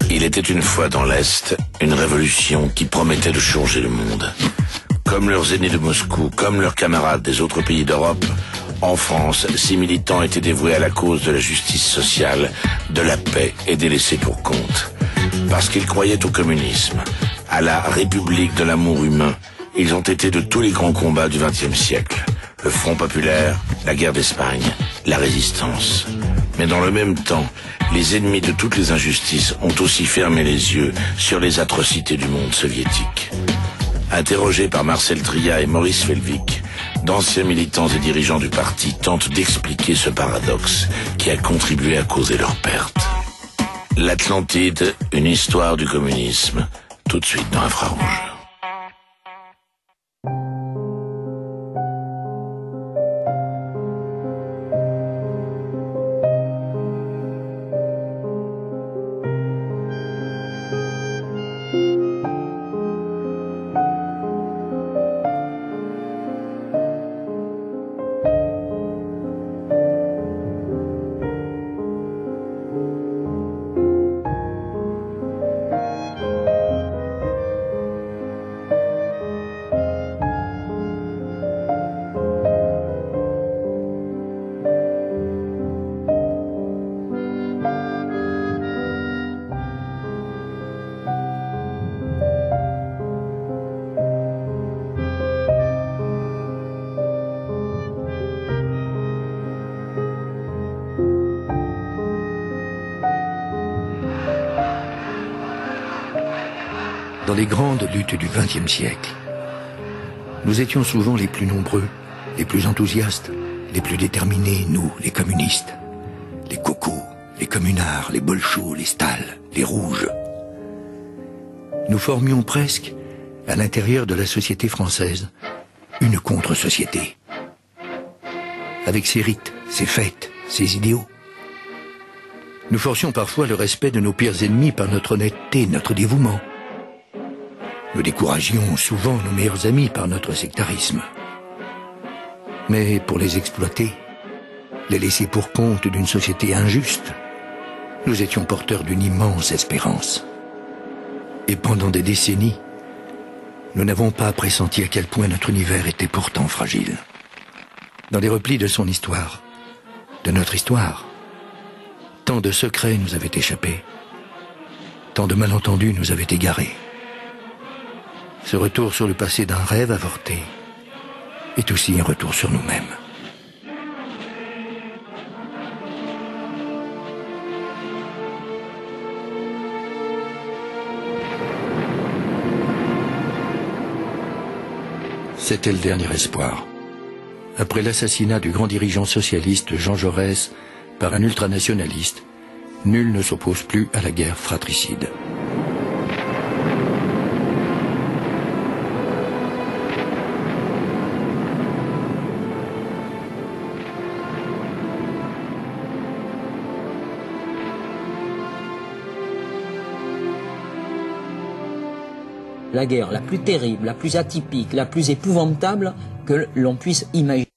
Il était une fois dans l'Est une révolution qui promettait de changer le monde. Comme leurs ennemis de Moscou, comme leurs camarades des autres pays d'Europe, en France, ces militants étaient dévoués à la cause de la justice sociale, de la paix et des laissés pour compte. Parce qu'ils croyaient au communisme, à la République de l'amour humain, ils ont été de tous les grands combats du XXe siècle. Le Front populaire, la guerre d'Espagne, la résistance. Mais dans le même temps, les ennemis de toutes les injustices ont aussi fermé les yeux sur les atrocités du monde soviétique. Interrogés par Marcel Tria et Maurice Felvik, d'anciens militants et dirigeants du parti tentent d'expliquer ce paradoxe qui a contribué à causer leur perte. L'Atlantide, une histoire du communisme, tout de suite dans Infrarouge. Dans les grandes luttes du XXe siècle, nous étions souvent les plus nombreux, les plus enthousiastes, les plus déterminés, nous, les communistes. Les cocos, les communards, les bolchos, les stalles, les rouges. Nous formions presque, à l'intérieur de la société française, une contre-société. Avec ses rites, ses fêtes, ses idéaux. Nous forcions parfois le respect de nos pires ennemis par notre honnêteté, notre dévouement. Nous découragions souvent nos meilleurs amis par notre sectarisme. Mais pour les exploiter, les laisser pour compte d'une société injuste, nous étions porteurs d'une immense espérance. Et pendant des décennies, nous n'avons pas pressenti à quel point notre univers était pourtant fragile. Dans les replis de son histoire, de notre histoire, tant de secrets nous avaient échappé, tant de malentendus nous avaient égarés. Ce retour sur le passé d'un rêve avorté est aussi un retour sur nous-mêmes. C'était le dernier espoir. Après l'assassinat du grand dirigeant socialiste Jean Jaurès par un ultranationaliste, nul ne s'oppose plus à la guerre fratricide. La guerre la plus terrible, la plus atypique, la plus épouvantable que l'on puisse imaginer.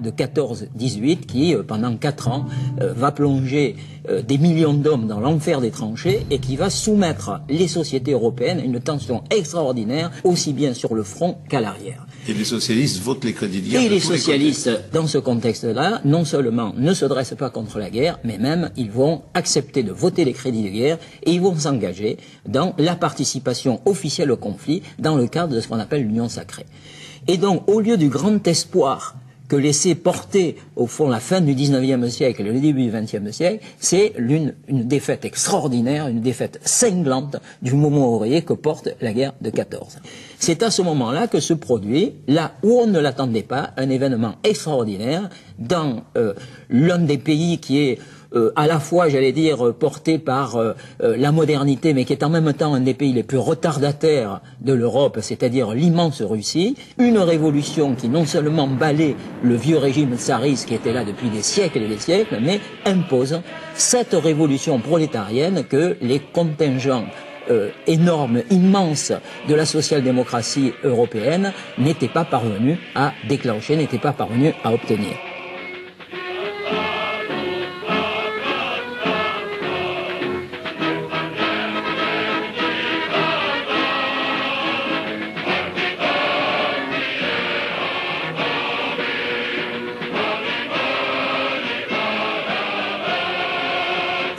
De 14-18 qui, pendant 4 ans, va plonger des millions d'hommes dans l'enfer des tranchées et qui va soumettre les sociétés européennes à une tension extraordinaire, aussi bien sur le front qu'à l'arrière. Et les socialistes votent les crédits de guerre. Et les socialistes, dans ce contexte-là, non seulement ne se dressent pas contre la guerre, mais même ils vont accepter de voter les crédits de guerre et ils vont s'engager dans la participation officielle au conflit dans le cadre de ce qu'on appelle l'union sacrée. Et donc, au lieu du grand espoir que laissait porter, au fond, la fin du XIXe siècle et le début du XXe siècle, c'est une défaite extraordinaire, une défaite cinglante du mouvement ouvrier que porte la guerre de 14. C'est à ce moment-là que se produit, là où on ne l'attendait pas, un événement extraordinaire dans l'un des pays qui est à la fois, j'allais dire, porté par la modernité, mais qui est en même temps un des pays les plus retardataires de l'Europe, c'est-à-dire l'immense Russie, une révolution qui non seulement balaie le vieux régime tsariste qui était là depuis des siècles et des siècles, mais impose cette révolution prolétarienne que les contingents énormes, immenses de la social-démocratie européenne n'étaient pas parvenus à déclencher, n'étaient pas parvenus à obtenir.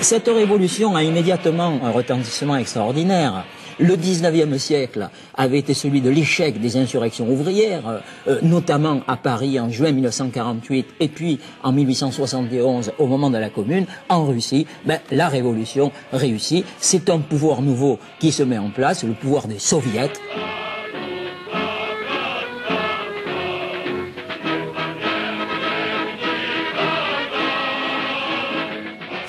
Cette révolution a immédiatement un retentissement extraordinaire. Le 19e siècle avait été celui de l'échec des insurrections ouvrières, notamment à Paris en juin 1948 et puis en 1871 au moment de la Commune. En Russie, la révolution réussit. C'est un pouvoir nouveau qui se met en place, le pouvoir des soviets.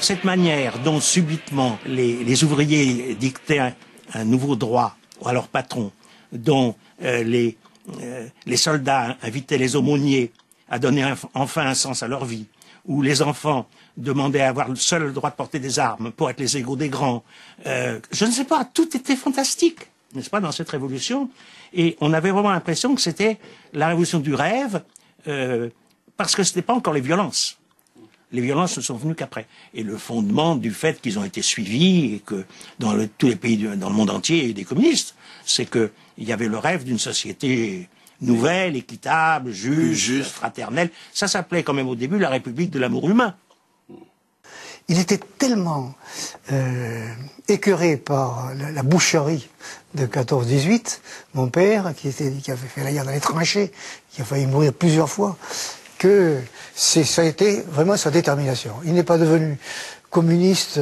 Cette manière dont subitement les ouvriers dictaient un nouveau droit à leur patron, dont les soldats invitaient les aumôniers à donner enfin un sens à leur vie, où les enfants demandaient à avoir seul le droit de porter des armes pour être les égaux des grands. Je ne sais pas, tout était fantastique, n'est-ce pas, dans cette révolution. Et on avait vraiment l'impression que c'était la révolution du rêve, parce que ce n'était pas encore les violences. Les violences ne sont venues qu'après. Et le fondement du fait qu'ils ont été suivis et que dans tous les pays, dans le monde entier, il y a eu des communistes, c'est qu'il y avait le rêve d'une société nouvelle, équitable, juste, fraternelle. Ça s'appelait quand même au début la République de l'amour humain. Il était tellement écœuré par la boucherie de 14-18, mon père, qui avait fait la guerre dans les tranchées, qui a failli mourir plusieurs fois, que ça a été vraiment sa détermination. Il n'est pas devenu communiste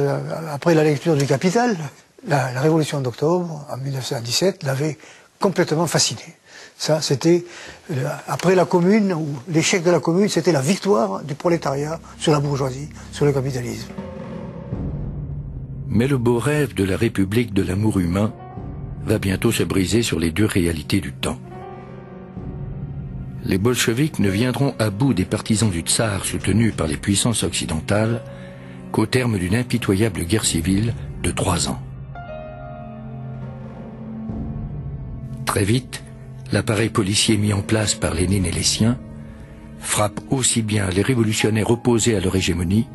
après la lecture du Capital. La révolution d'octobre, en 1917, l'avait complètement fasciné. Ça, c'était, après la Commune, ou l'échec de la Commune, c'était la victoire du prolétariat sur la bourgeoisie, sur le capitalisme. Mais le beau rêve de la République de l'amour humain va bientôt se briser sur les dures réalités du temps. Les bolcheviks ne viendront à bout des partisans du tsar soutenus par les puissances occidentales qu'au terme d'une impitoyable guerre civile de 3 ans. Très vite, l'appareil policier mis en place par Lénine et les siens frappe aussi bien les révolutionnaires opposés à leur hégémonie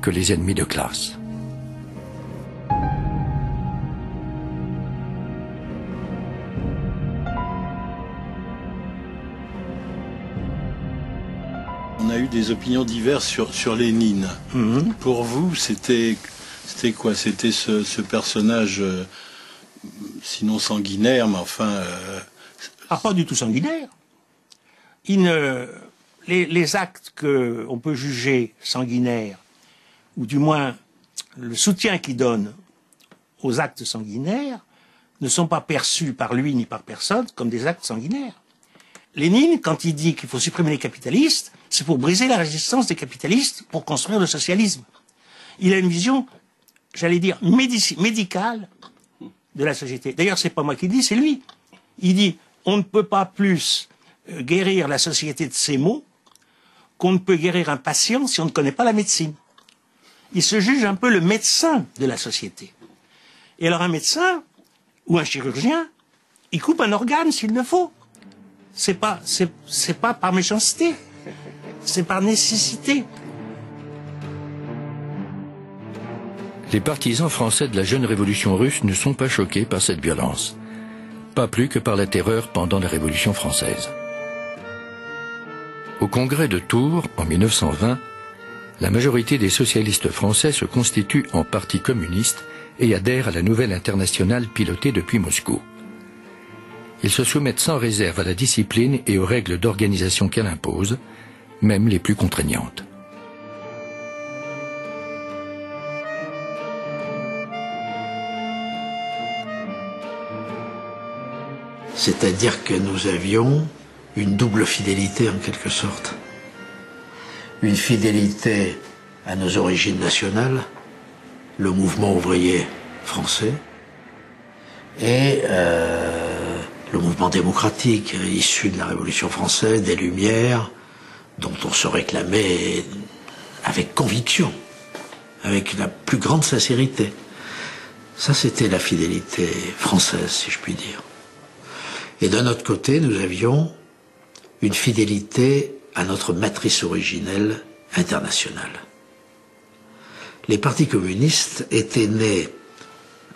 que les ennemis de classe. On a eu des opinions diverses sur Lénine. Pour vous, c'était quoi? C'était ce personnage, sinon sanguinaire, mais enfin... Pas du tout sanguinaire. Les actes qu'on peut juger sanguinaires, ou du moins le soutien qu'il donne aux actes sanguinaires, ne sont pas perçus par lui ni par personne comme des actes sanguinaires. Lénine, quand il dit qu'il faut supprimer les capitalistes, c'est pour briser la résistance des capitalistes pour construire le socialisme. Il a une vision, j'allais dire, médicale de la société. D'ailleurs, c'est pas moi qui le dis, c'est lui. Il dit, on ne peut pas plus guérir la société de ses maux qu'on ne peut guérir un patient si on ne connaît pas la médecine. Il se juge un peu le médecin de la société. Et alors un médecin ou un chirurgien, il coupe un organe s'il le faut. C'est pas par méchanceté, c'est par nécessité. Les partisans français de la jeune révolution russe ne sont pas choqués par cette violence, pas plus que par la terreur pendant la Révolution française. Au congrès de Tours, en 1920, la majorité des socialistes français se constitue en parti communiste et adhère à la nouvelle internationale pilotée depuis Moscou. Ils se soumettent sans réserve à la discipline et aux règles d'organisation qu'elle impose, même les plus contraignantes. C'est-à-dire que nous avions une double fidélité en quelque sorte. Une fidélité à nos origines nationales, le mouvement ouvrier français, et le mouvement démocratique issu de la Révolution française, des Lumières, dont on se réclamait avec conviction, avec la plus grande sincérité. Ça, c'était la fidélité française, si je puis dire. Et d'un autre côté, nous avions une fidélité à notre matrice originelle internationale. Les partis communistes étaient nés,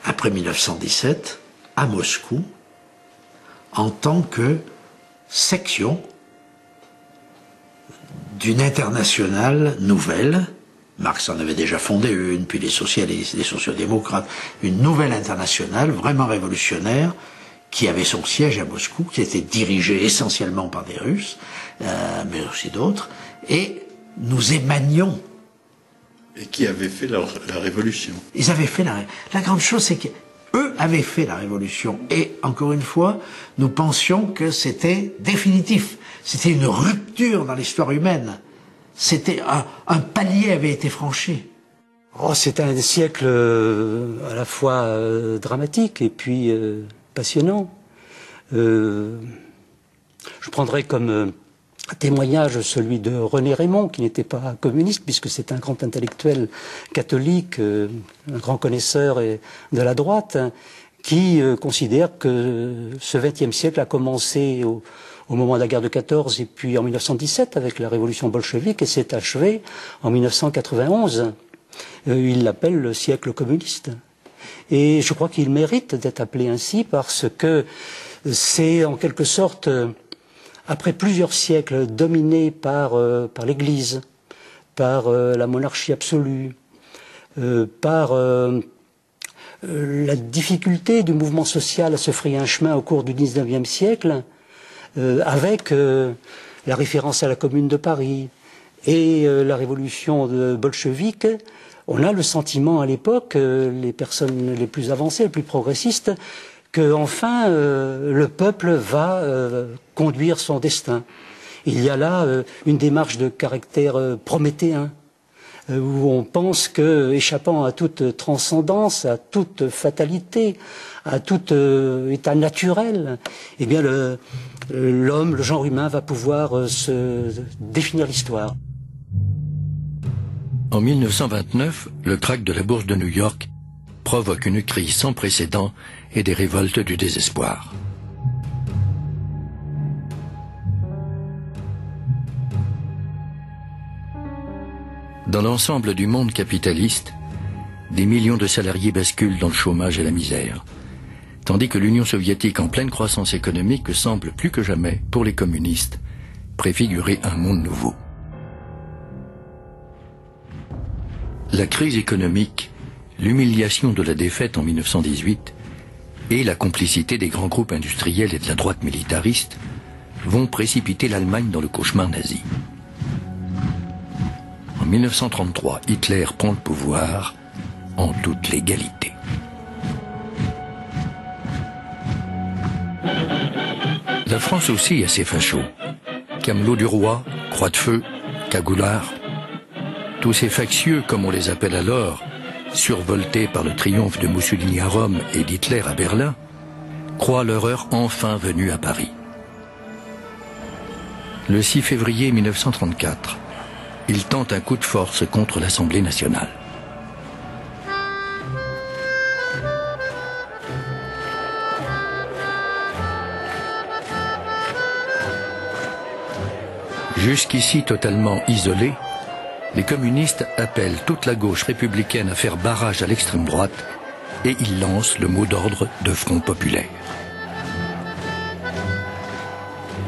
après 1917, à Moscou, en tant que section d'une internationale nouvelle, Marx en avait déjà fondé une, puis les socialistes, les sociodémocrates, une nouvelle internationale vraiment révolutionnaire qui avait son siège à Moscou, qui était dirigée essentiellement par des Russes, mais aussi d'autres, et nous émanions. Et qui avaient fait la révolution. Ils avaient fait la grande chose, c'est qu'eux avaient fait la révolution. Et encore une fois, nous pensions que c'était définitif. C'était une rupture dans l'histoire humaine. C'était un palier avait été franchi. Oh, c'est un siècle à la fois dramatique et puis passionnant. Je prendrais comme témoignage celui de René Raymond, qui n'était pas communiste, puisque c'est un grand intellectuel catholique, un grand connaisseur de la droite, qui considère que ce XXe siècle a commencé au moment de la guerre de 14 et puis en 1917 avec la révolution bolchevique et s'est achevé en 1991. Il l'appelle le siècle communiste. Et je crois qu'il mérite d'être appelé ainsi parce que c'est en quelque sorte, après plusieurs siècles dominés par l'Église, par la monarchie absolue, par la difficulté du mouvement social à se frayer un chemin au cours du XIXe siècle, avec la référence à la Commune de Paris et la révolution bolchevique, on a le sentiment à l'époque, les personnes les plus avancées, les plus progressistes, que enfin le peuple va conduire son destin. Il y a là une démarche de caractère prométhéen, où on pense que, échappant à toute transcendance, à toute fatalité, à tout état naturel, eh bien l'homme, le genre humain va pouvoir se définir l'histoire. En 1929, le krach de la bourse de New York provoque une crise sans précédent et des révoltes du désespoir. Dans l'ensemble du monde capitaliste, des millions de salariés basculent dans le chômage et la misère, tandis que l'Union soviétique en pleine croissance économique semble plus que jamais, pour les communistes, préfigurer un monde nouveau. La crise économique, l'humiliation de la défaite en 1918 et la complicité des grands groupes industriels et de la droite militariste vont précipiter l'Allemagne dans le cauchemar nazi. En 1933, Hitler prend le pouvoir en toute légalité. La France aussi a ses fachos. Camelot du roi, Croix de feu, Cagoulard. Tous ces factieux, comme on les appelle alors, survoltés par le triomphe de Mussolini à Rome et d'Hitler à Berlin, croient leur heure enfin venue à Paris. Le 6 février 1934, ils tentent un coup de force contre l'Assemblée nationale. Jusqu'ici totalement isolés, les communistes appellent toute la gauche républicaine à faire barrage à l'extrême droite et ils lancent le mot d'ordre de Front populaire.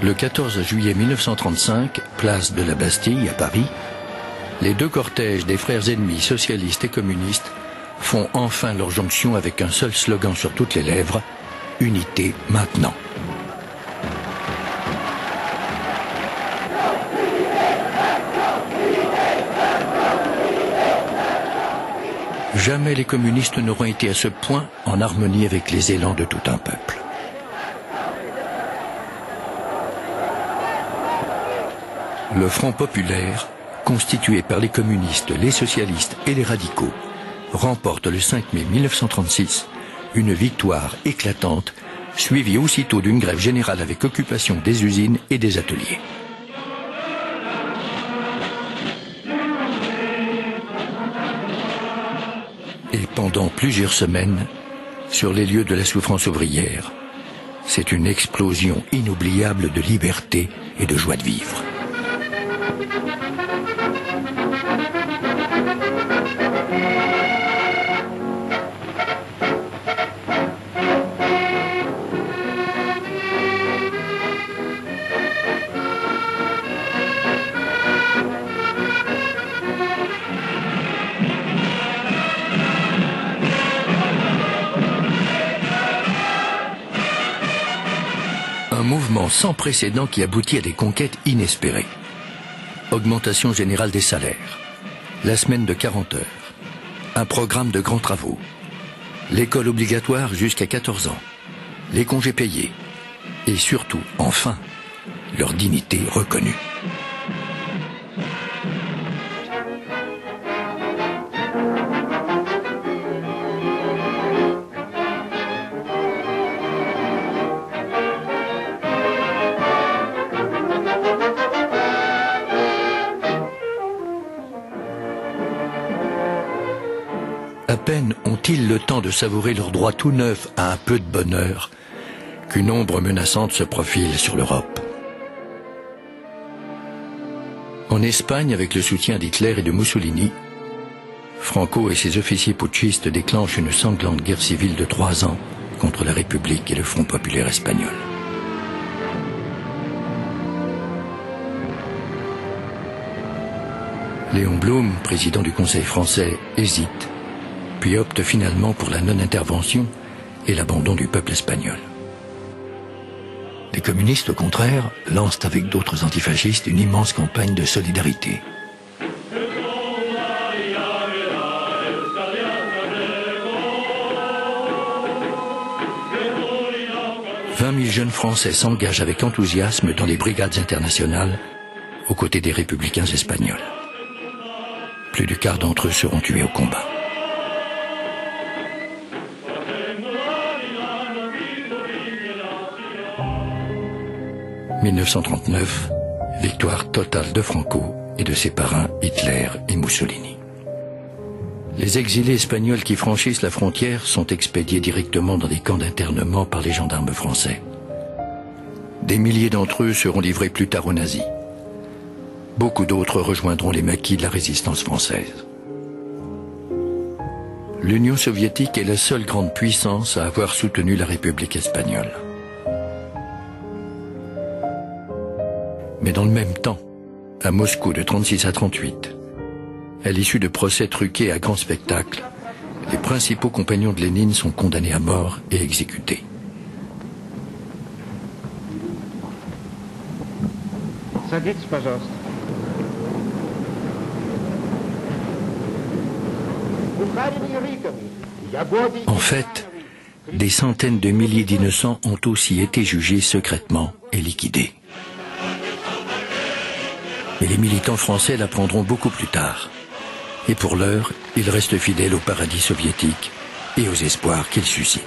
Le 14 juillet 1935, place de la Bastille à Paris, les deux cortèges des frères ennemis socialistes et communistes font enfin leur jonction avec un seul slogan sur toutes les lèvres, « Unité maintenant ». Jamais les communistes n'auront été à ce point en harmonie avec les élans de tout un peuple. Le Front populaire, constitué par les communistes, les socialistes et les radicaux, remporte le 5 mai 1936 une victoire éclatante, suivie aussitôt d'une grève générale avec occupation des usines et des ateliers. Et pendant plusieurs semaines, sur les lieux de la souffrance ouvrière, c'est une explosion inoubliable de liberté et de joie de vivre. mouvement sans précédent qui aboutit à des conquêtes inespérées. Augmentation générale des salaires, la semaine de 40 heures, un programme de grands travaux, l'école obligatoire jusqu'à 14 ans, les congés payés et surtout, enfin, leur dignité reconnue. À peine ont-ils le temps de savourer leur droit tout neuf à un peu de bonheur qu'une ombre menaçante se profile sur l'Europe. En Espagne, avec le soutien d'Hitler et de Mussolini, Franco et ses officiers putschistes déclenchent une sanglante guerre civile de 3 ans contre la République et le Front populaire espagnol. Léon Blum, président du Conseil français, hésite, puis opte finalement pour la non-intervention et l'abandon du peuple espagnol. Les communistes, au contraire, lancent avec d'autres antifascistes une immense campagne de solidarité. « 20 000 jeunes Français s'engagent avec enthousiasme dans les brigades internationales aux côtés des républicains espagnols. Plus du quart d'entre eux seront tués au combat. » 1939, victoire totale de Franco et de ses parrains Hitler et Mussolini. Les exilés espagnols qui franchissent la frontière sont expédiés directement dans des camps d'internement par les gendarmes français. Des milliers d'entre eux seront livrés plus tard aux nazis. Beaucoup d'autres rejoindront les maquis de la résistance française. L'Union soviétique est la seule grande puissance à avoir soutenu la République espagnole. Mais dans le même temps, à Moscou de 36 à 38, à l'issue de procès truqués à grand spectacle, les principaux compagnons de Lénine sont condamnés à mort et exécutés. En fait, des centaines de milliers d'innocents ont aussi été jugés secrètement et liquidés. Mais les militants français l'apprendront beaucoup plus tard. Et pour l'heure, ils restent fidèles au paradis soviétique et aux espoirs qu'il suscite.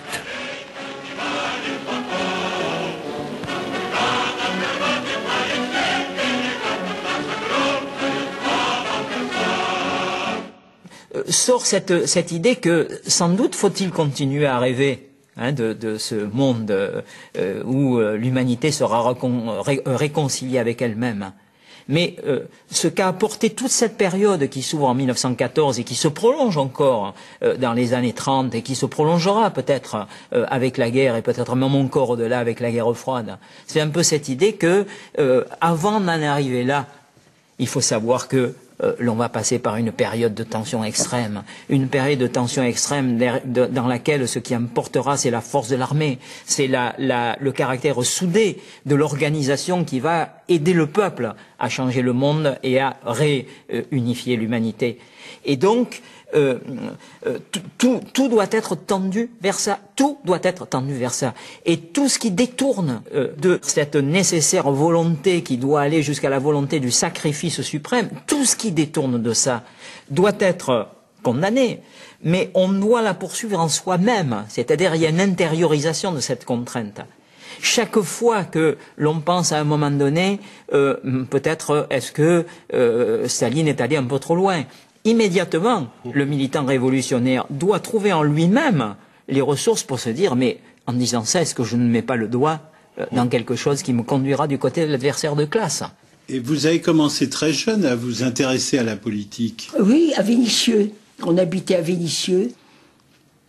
Sort cette idée que sans doute faut-il continuer à rêver de ce monde où l'humanité sera réconciliée avec elle-même. Mais ce qu'a apporté toute cette période qui s'ouvre en 1914 et qui se prolonge encore dans les années 30 et qui se prolongera peut-être avec la guerre et peut-être même encore au-delà avec la guerre froide, c'est un peu cette idée que avant d'en arriver là, il faut savoir que l'on va passer par une période de tension extrême, dans laquelle ce qui importera, c'est la force de l'armée, c'est le caractère soudé de l'organisation qui va aider le peuple à changer le monde et à réunifier l'humanité. Et donc, tout doit être tendu vers ça. Tout doit être tendu vers ça. Et tout ce qui détourne de cette nécessaire volonté qui doit aller jusqu'à la volonté du sacrifice suprême, tout ce qui détourne de ça doit être condamné. Mais on doit la poursuivre en soi-même. C'est-à-dire, il y a une intériorisation de cette contrainte. Chaque fois que l'on pense à un moment donné, peut-être est-ce que Staline est allé un peu trop loin. Immédiatement, le militant révolutionnaire doit trouver en lui-même les ressources pour se dire, mais en disant ça, est-ce que je ne mets pas le doigt dans quelque chose qui me conduira du côté de l'adversaire de classe? Et vous avez commencé très jeune à vous intéresser à la politique. Oui, à Vénissieux. On habitait à Vénissieux.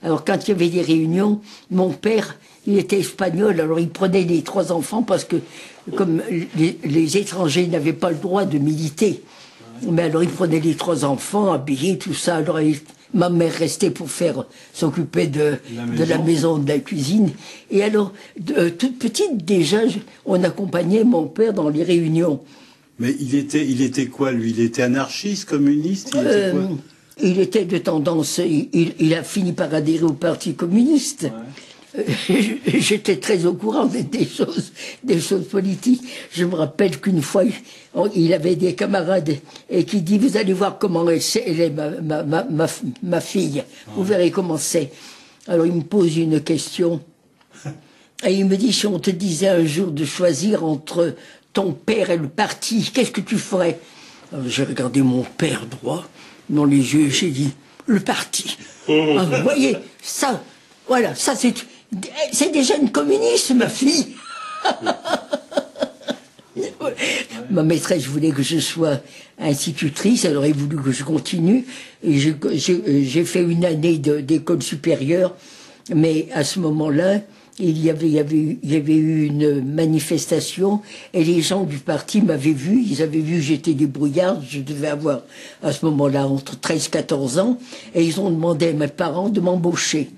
Alors quand il y avait des réunions, mon père, il était espagnol, alors il prenait les 3 enfants parce que comme les étrangers n'avaient pas le droit de militer, mais alors il prenait les 3 enfants, habillés, tout ça. Alors ma mère restait pour s'occuper de la maison, de la cuisine. Et alors, toute petite, déjà, on accompagnait mon père dans les réunions. Mais il était quoi, lui? Il était anarchiste, communiste? Il était quoi? Il était de tendance, il a fini par adhérer au Parti communiste. Ouais. J'étais très au courant des choses politiques. Je me rappelle qu'une fois, il avait des camarades et qui dit, vous allez voir comment elle est ma fille. Vous verrez comment c'est. Alors il me pose une question. Et il me dit, si on te disait un jour de choisir entre ton père et le parti, qu'est-ce que tu ferais? Alors j'ai regardé mon père droit dans les yeux, j'ai dit, le parti. Ah, vous voyez, ça, voilà, ça c'est déjà une communiste, ma fille. Ma maîtresse voulait que je sois institutrice, elle aurait voulu que je continue. Et j'ai fait une année d'école supérieure, mais à ce moment-là, il y avait eu une manifestation et les gens du parti m'avaient vu, ils avaient vu que j'étais débrouillarde, je devais avoir à ce moment-là entre 13 et 14 ans, et ils ont demandé à mes parents de m'embaucher.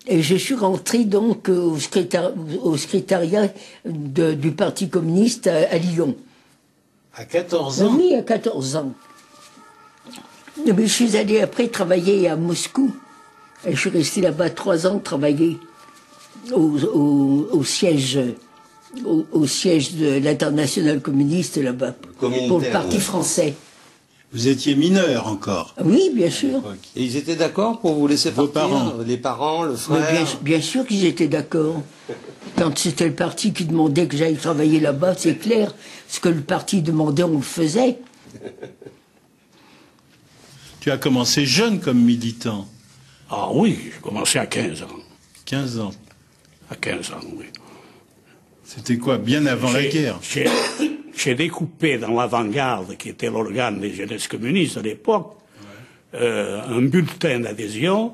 Et je suis rentré donc au secrétariat du Parti communiste à Lyon. À 14 ans? Oui, à 14 ans. Mais je suis allé après travailler à Moscou. Et je suis resté là-bas 3 ans travailler au siège de l'Internationale communiste là-bas, pour le Parti français. Vous étiez mineur encore? Oui, bien sûr. Et ils étaient d'accord pour vous laisser partir? Vos parents? Les parents, le frère? Bien sûr qu'ils étaient d'accord. Quand c'était le parti qui demandait que j'aille travailler là-bas, c'est clair. Ce que le parti demandait, on le faisait. Tu as commencé jeune comme militant? Ah oui, j'ai commencé à 15 ans. 15 ans? À 15 ans, oui. C'était quoi, bien avant la guerre? J'ai découpé dans l'Avant-Garde, qui était l'organe des jeunesses communistes à l'époque, un bulletin d'adhésion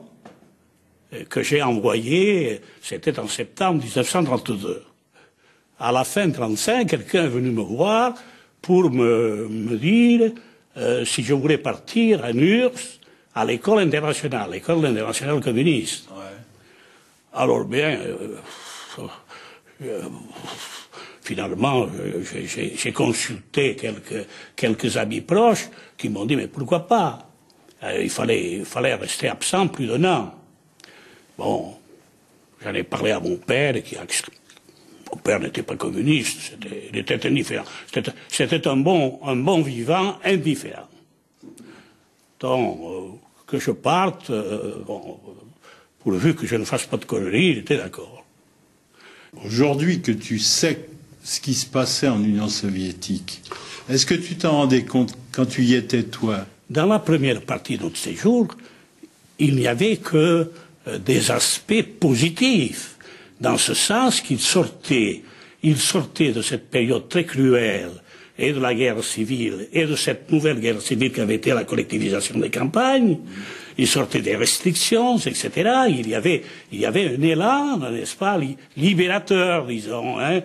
que j'ai envoyé, c'était en septembre 1932. À la fin 1935, quelqu'un est venu me voir pour me dire si je voulais partir à URSS, à l'école internationale communiste. Ouais. Alors bien, finalement, j'ai consulté quelques amis proches qui m'ont dit, mais pourquoi pas? Il fallait rester absent plus d'un an. Bon, j'en ai parlé à mon père, mon père n'était pas communiste, il était indifférent. C'était un bon vivant indifférent. Donc, que je parte, pourvu que je ne fasse pas de conneries, il était d'accord. Aujourd'hui que tu sais ce qui se passait en Union soviétique, est-ce que tu t'en rendais compte quand tu y étais, toi? Dans la première partie de notre séjour, il n'y avait que des aspects positifs, dans ce sens qu'il sortait de cette période très cruelle, et de la guerre civile, et de cette nouvelle guerre civile qui avait été la collectivisation des campagnes. Il sortait des restrictions, etc. Il y avait un élan, n'est-ce pas, libérateur, disons. Hein.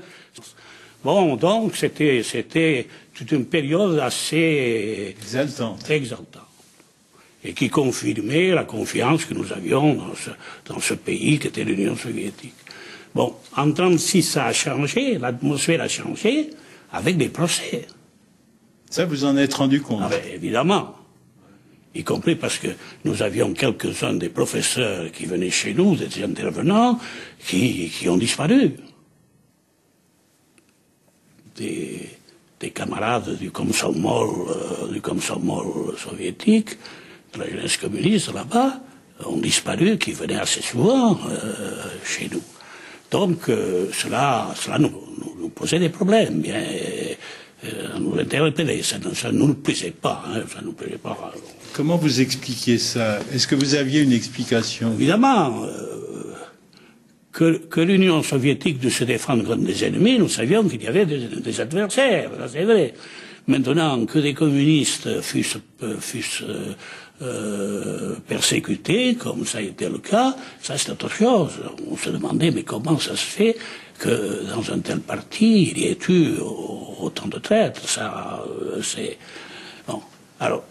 Bon, donc c'était toute une période assez exaltante. Et qui confirmait la confiance que nous avions dans ce pays qui était l'Union soviétique. Bon, en 1936, ça a changé, l'atmosphère a changé, avec des procès. Ça, vous en êtes rendu compte? Ah ben, évidemment. Y compris parce que nous avions quelques-uns des professeurs qui venaient chez nous, des intervenants, qui ont disparu. Des camarades du Komsomol soviétique, de la jeunesse communiste là-bas, ont disparu, qui venaient assez souvent chez nous. Donc cela nous posait des problèmes, bien, nous interpellait, ça ne nous plaisait pas, hein, ça nous plaisait pas. Comment vous expliquez ça? Est-ce que vous aviez une explication? Évidemment, que l'Union soviétique de se défendre contre des ennemis, nous savions qu'il y avait des adversaires, ça c'est vrai. Maintenant, que des communistes fussent persécutés, comme ça a été le cas, ça c'est autre chose. On se demandait, mais comment ça se fait que dans un tel parti, il y ait eu autant de traîtres? Ça, c'est... Bon, alors,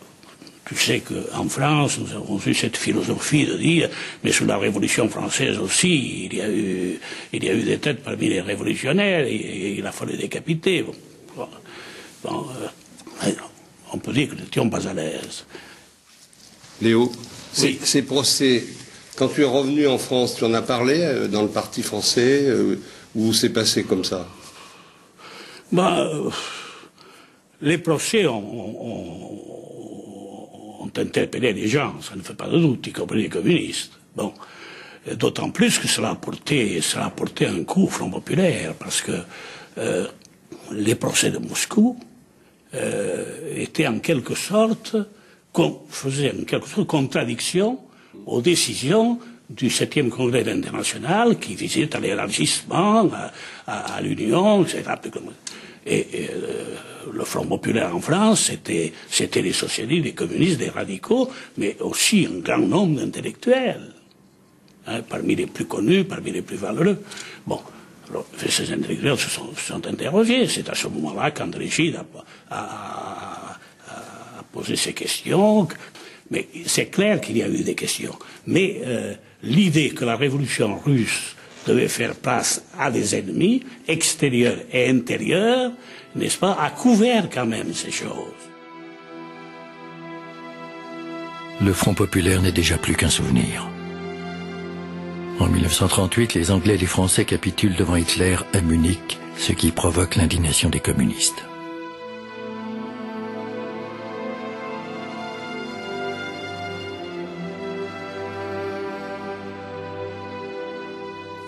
Tu sais qu'en France, nous avons eu cette philosophie de dire, mais sous la Révolution française aussi, il y a eu des têtes parmi les révolutionnaires, et il a fallu décapiter. On peut dire que nous n'étions pas à l'aise. Léo, oui. Ces procès, quand tu es revenu en France, tu en as parlé dans le parti français, ou c'est passé comme ça? Les procès ont interpellé les gens, ça ne fait pas de doute, y compris les communistes. Bon, d'autant plus que cela a porté un coup au Front populaire, parce que les procès de Moscou étaient en quelque sorte, faisaient en quelque sorte contradiction aux décisions du 7e Congrès international qui visait à l'élargissement, à l'Union, etc. Et le Front populaire en France, c'était les socialistes, les communistes, les radicaux, mais aussi un grand nombre d'intellectuels, parmi les plus connus, parmi les plus valeureux. Bon, alors, ces intellectuels se sont interrogés. C'est à ce moment-là qu'André Gide a posé ces questions. Mais c'est clair qu'il y a eu des questions. Mais l'idée que la révolution russe devait faire place à des ennemis extérieurs et intérieurs, n'est-ce pas, a couvert quand même ces choses. Le Front populaire n'est déjà plus qu'un souvenir. En 1938, les Anglais et les Français capitulent devant Hitler à Munich, ce qui provoque l'indignation des communistes.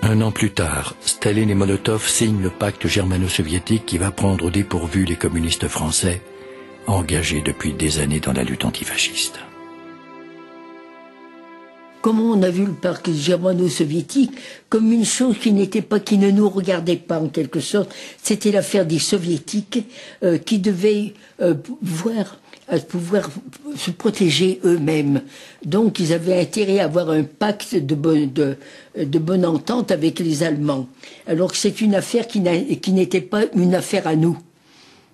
Un an plus tard, Staline et Molotov signent le pacte germano-soviétique qui va prendre au dépourvu les communistes français, engagés depuis des années dans la lutte antifasciste. Comment on a vu le pacte germano-soviétique comme une chose qui ne nous regardait pas en quelque sorte. C'était l'affaire des soviétiques qui devaient pouvoir se protéger eux-mêmes. Donc ils avaient intérêt à avoir un pacte de bonne entente avec les Allemands. Alors que c'est une affaire qui n'était pas une affaire à nous.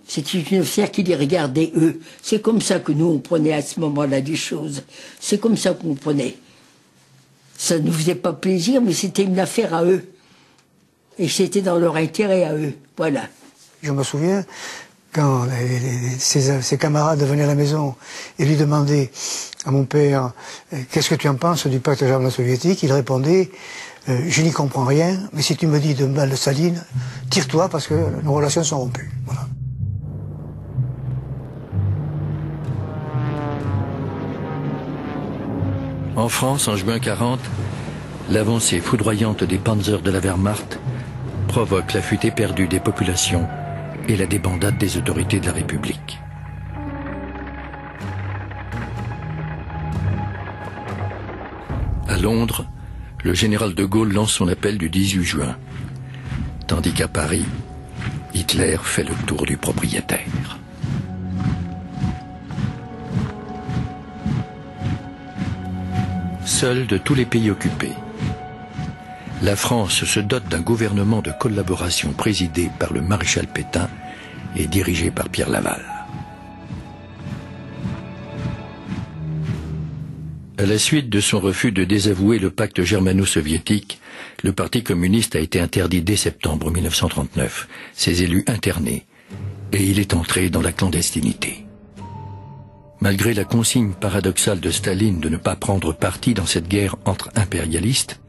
C'était une affaire qui les regardait eux. C'est comme ça que nous on prenait à ce moment-là des choses. C'est comme ça qu'on prenait. Ça ne nous faisait pas plaisir, mais c'était une affaire à eux. Et c'était dans leur intérêt à eux. Voilà. Je me souviens, quand ses camarades venaient à la maison et lui demandaient à mon père « Qu'est-ce que tu en penses du pacte germano-soviétique ?» Il répondait « Je n'y comprends rien, mais si tu me dis de mal de Staline, tire-toi parce que nos relations sont rompues. » Voilà. En France, en juin 40, l'avancée foudroyante des panzers de la Wehrmacht provoque la fuite éperdue des populations et la débandade des autorités de la République. À Londres, le général de Gaulle lance son appel du 18 juin, tandis qu'à Paris, Hitler fait le tour du propriétaire. Seul de tous les pays occupés, la France se dote d'un gouvernement de collaboration présidé par le maréchal Pétain et dirigé par Pierre Laval. À la suite de son refus de désavouer le pacte germano-soviétique, le Parti communiste a été interdit dès septembre 1939, ses élus internés, et il est entré dans la clandestinité. Malgré la consigne paradoxale de Staline de ne pas prendre parti dans cette guerre entre impérialistes,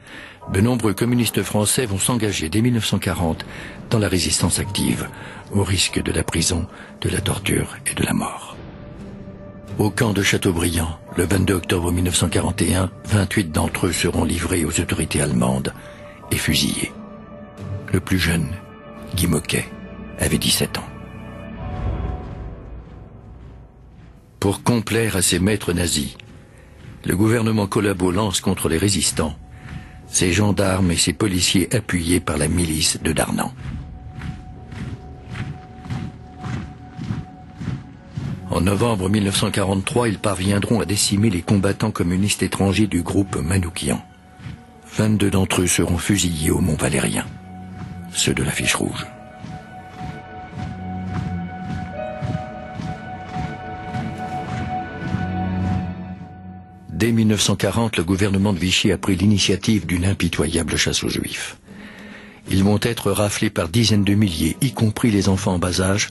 de nombreux communistes français vont s'engager dès 1940 dans la résistance active, au risque de la prison, de la torture et de la mort. Au camp de Châteaubriand, le 22 octobre 1941, 28 d'entre eux seront livrés aux autorités allemandes et fusillés. Le plus jeune, Guy Moquet, avait 17 ans. Pour complaire à ses maîtres nazis, le gouvernement collabo lance contre les résistants ses gendarmes et ses policiers appuyés par la milice de Darnand. En novembre 1943, ils parviendront à décimer les combattants communistes étrangers du groupe Manoukian. 22 d'entre eux seront fusillés au Mont Valérien, ceux de l'affiche rouge. Dès 1940, le gouvernement de Vichy a pris l'initiative d'une impitoyable chasse aux Juifs. Ils vont être raflés par dizaines de milliers, y compris les enfants en bas âge,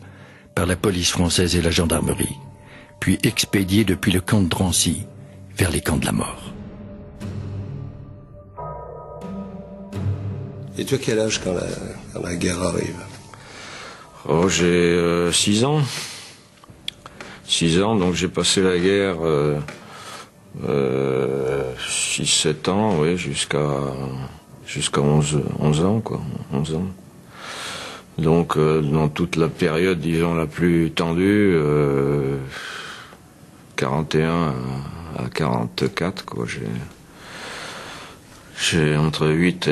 par la police française et la gendarmerie, puis expédiés depuis le camp de Drancy vers les camps de la mort. Et tu as quel âge quand la guerre arrive? Oh, j'ai 6 ans. 6 ans, donc j'ai passé la guerre 6-7 ans, oui, jusqu'à 11 ans, quoi. 11 ans. Donc, dans toute la période, disons, la plus tendue, 41 à 44, quoi, j'ai entre 8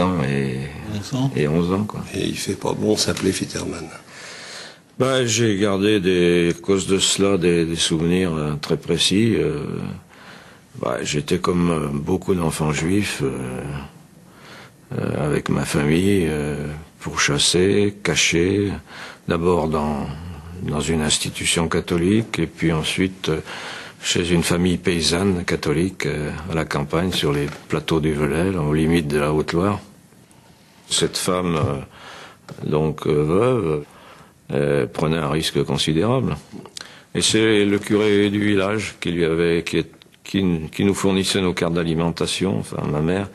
ans et 11 ans, quoi. Et il fait pas bon s'appeler Fitterman. Bah, j'ai gardé à cause de cela des souvenirs très précis. J'étais comme beaucoup d'enfants juifs, avec ma famille, pour chasser, cacher, d'abord dans une institution catholique, et puis ensuite chez une famille paysanne catholique à la campagne, sur les plateaux du Velay, aux limites de la Haute-Loire. Cette femme, donc veuve, prenait un risque considérable. Et c'est le curé du village qui nous fournissait nos cartes d'alimentation, enfin ma mère,